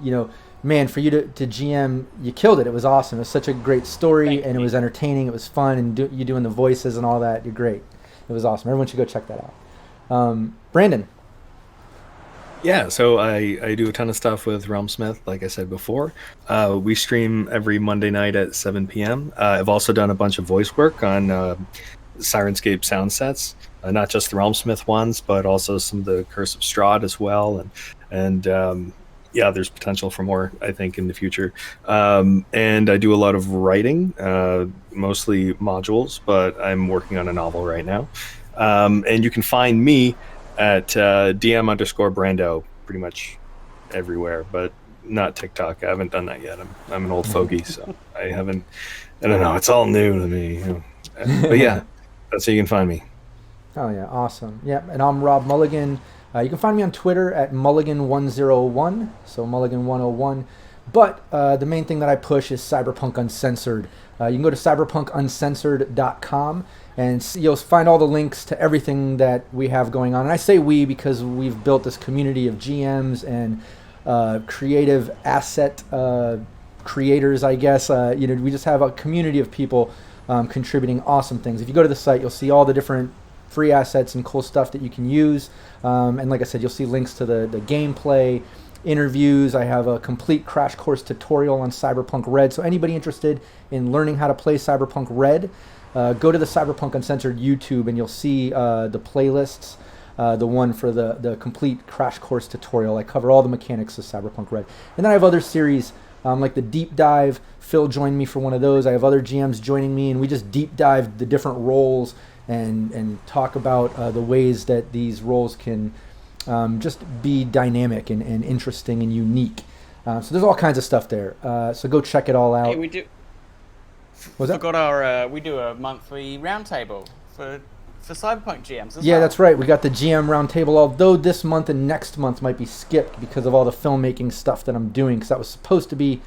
Man, for you to GM, you killed it. It was awesome. It was such a great story, and it was entertaining. It was fun, and you doing the voices and all that. You're great. It was awesome. Everyone should go check that out. Brandon. Yeah, so I do a ton of stuff with Realmsmith, like I said before. We stream every Monday night at 7 p.m. I've also done a bunch of voice work on Syrinscape sound sets, not just the Realmsmith ones, but also some of the Curse of Strahd as well. And yeah, there's potential for more, I think, in the future. And I do a lot of writing, mostly modules, but I'm working on a novel right now. And you can find me at DM_Brando pretty much everywhere, but not TikTok. I haven't done that yet. I'm an old fogey, so I don't know. It's all new to me. But yeah, that's how you can find me. Oh yeah, awesome. Yeah, and I'm Rob Mulligan. You can find me on Twitter at Mulligan101, so Mulligan101. But the main thing that I push is Cyberpunk Uncensored. You can go to cyberpunkuncensored.com, and you'll find all the links to everything that we have going on. And I say we because we've built this community of GMs and creative asset creators, I guess. We just have a community of people contributing awesome things. If you go to the site, you'll see all the different free assets and cool stuff that you can use. And like I said, you'll see links to the gameplay, interviews. I have a complete crash course tutorial on Cyberpunk Red. So anybody interested in learning how to play Cyberpunk Red, go to the Cyberpunk Uncensored YouTube and you'll see the playlists, the one for the complete crash course tutorial. I cover all the mechanics of Cyberpunk Red. And then I have other series like the Deep Dive. Phil joined me for one of those. I have other GMs joining me, and we just deep dive the different roles and talk about the ways that these roles can just be dynamic and interesting and unique. So there's all kinds of stuff there. So go check it all out. Hey, we do. We do a monthly roundtable for Cyberpunk GMs. Yeah, that's right. We got the GM roundtable. Although this month and next month might be skipped because of all the filmmaking stuff that I'm doing. Because that was supposed to be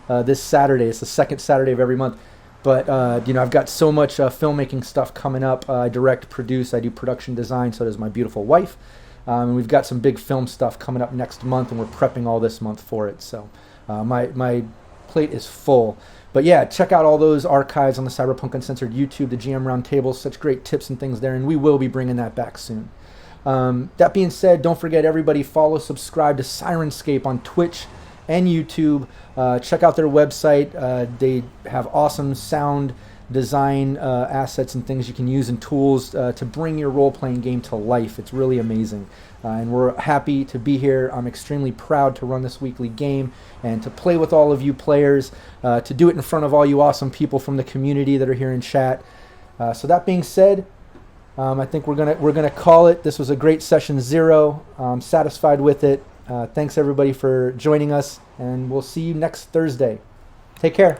this Saturday. It's the second Saturday of every month. But I've got so much filmmaking stuff coming up. I direct, produce, I do production design. So does my beautiful wife. And we've got some big film stuff coming up next month, and we're prepping all this month for it. So my plate is full. But yeah, check out all those archives on the Cyberpunk Uncensored YouTube, the GM Roundtable, such great tips and things there, and we will be bringing that back soon. That being said, don't forget, everybody, follow, subscribe to Syrinscape on Twitch and YouTube. Check out their website. They have awesome sound design assets and things you can use and tools to bring your role-playing game to life. It's really amazing. And we're happy to be here. I'm extremely proud to run this weekly game and to play with all of you players, to do it in front of all you awesome people from the community that are here in chat. So that being said, I think we're gonna call it. This was a great session 0. I'm satisfied with it. Thanks everybody for joining us, and we'll see you next Thursday. Take care.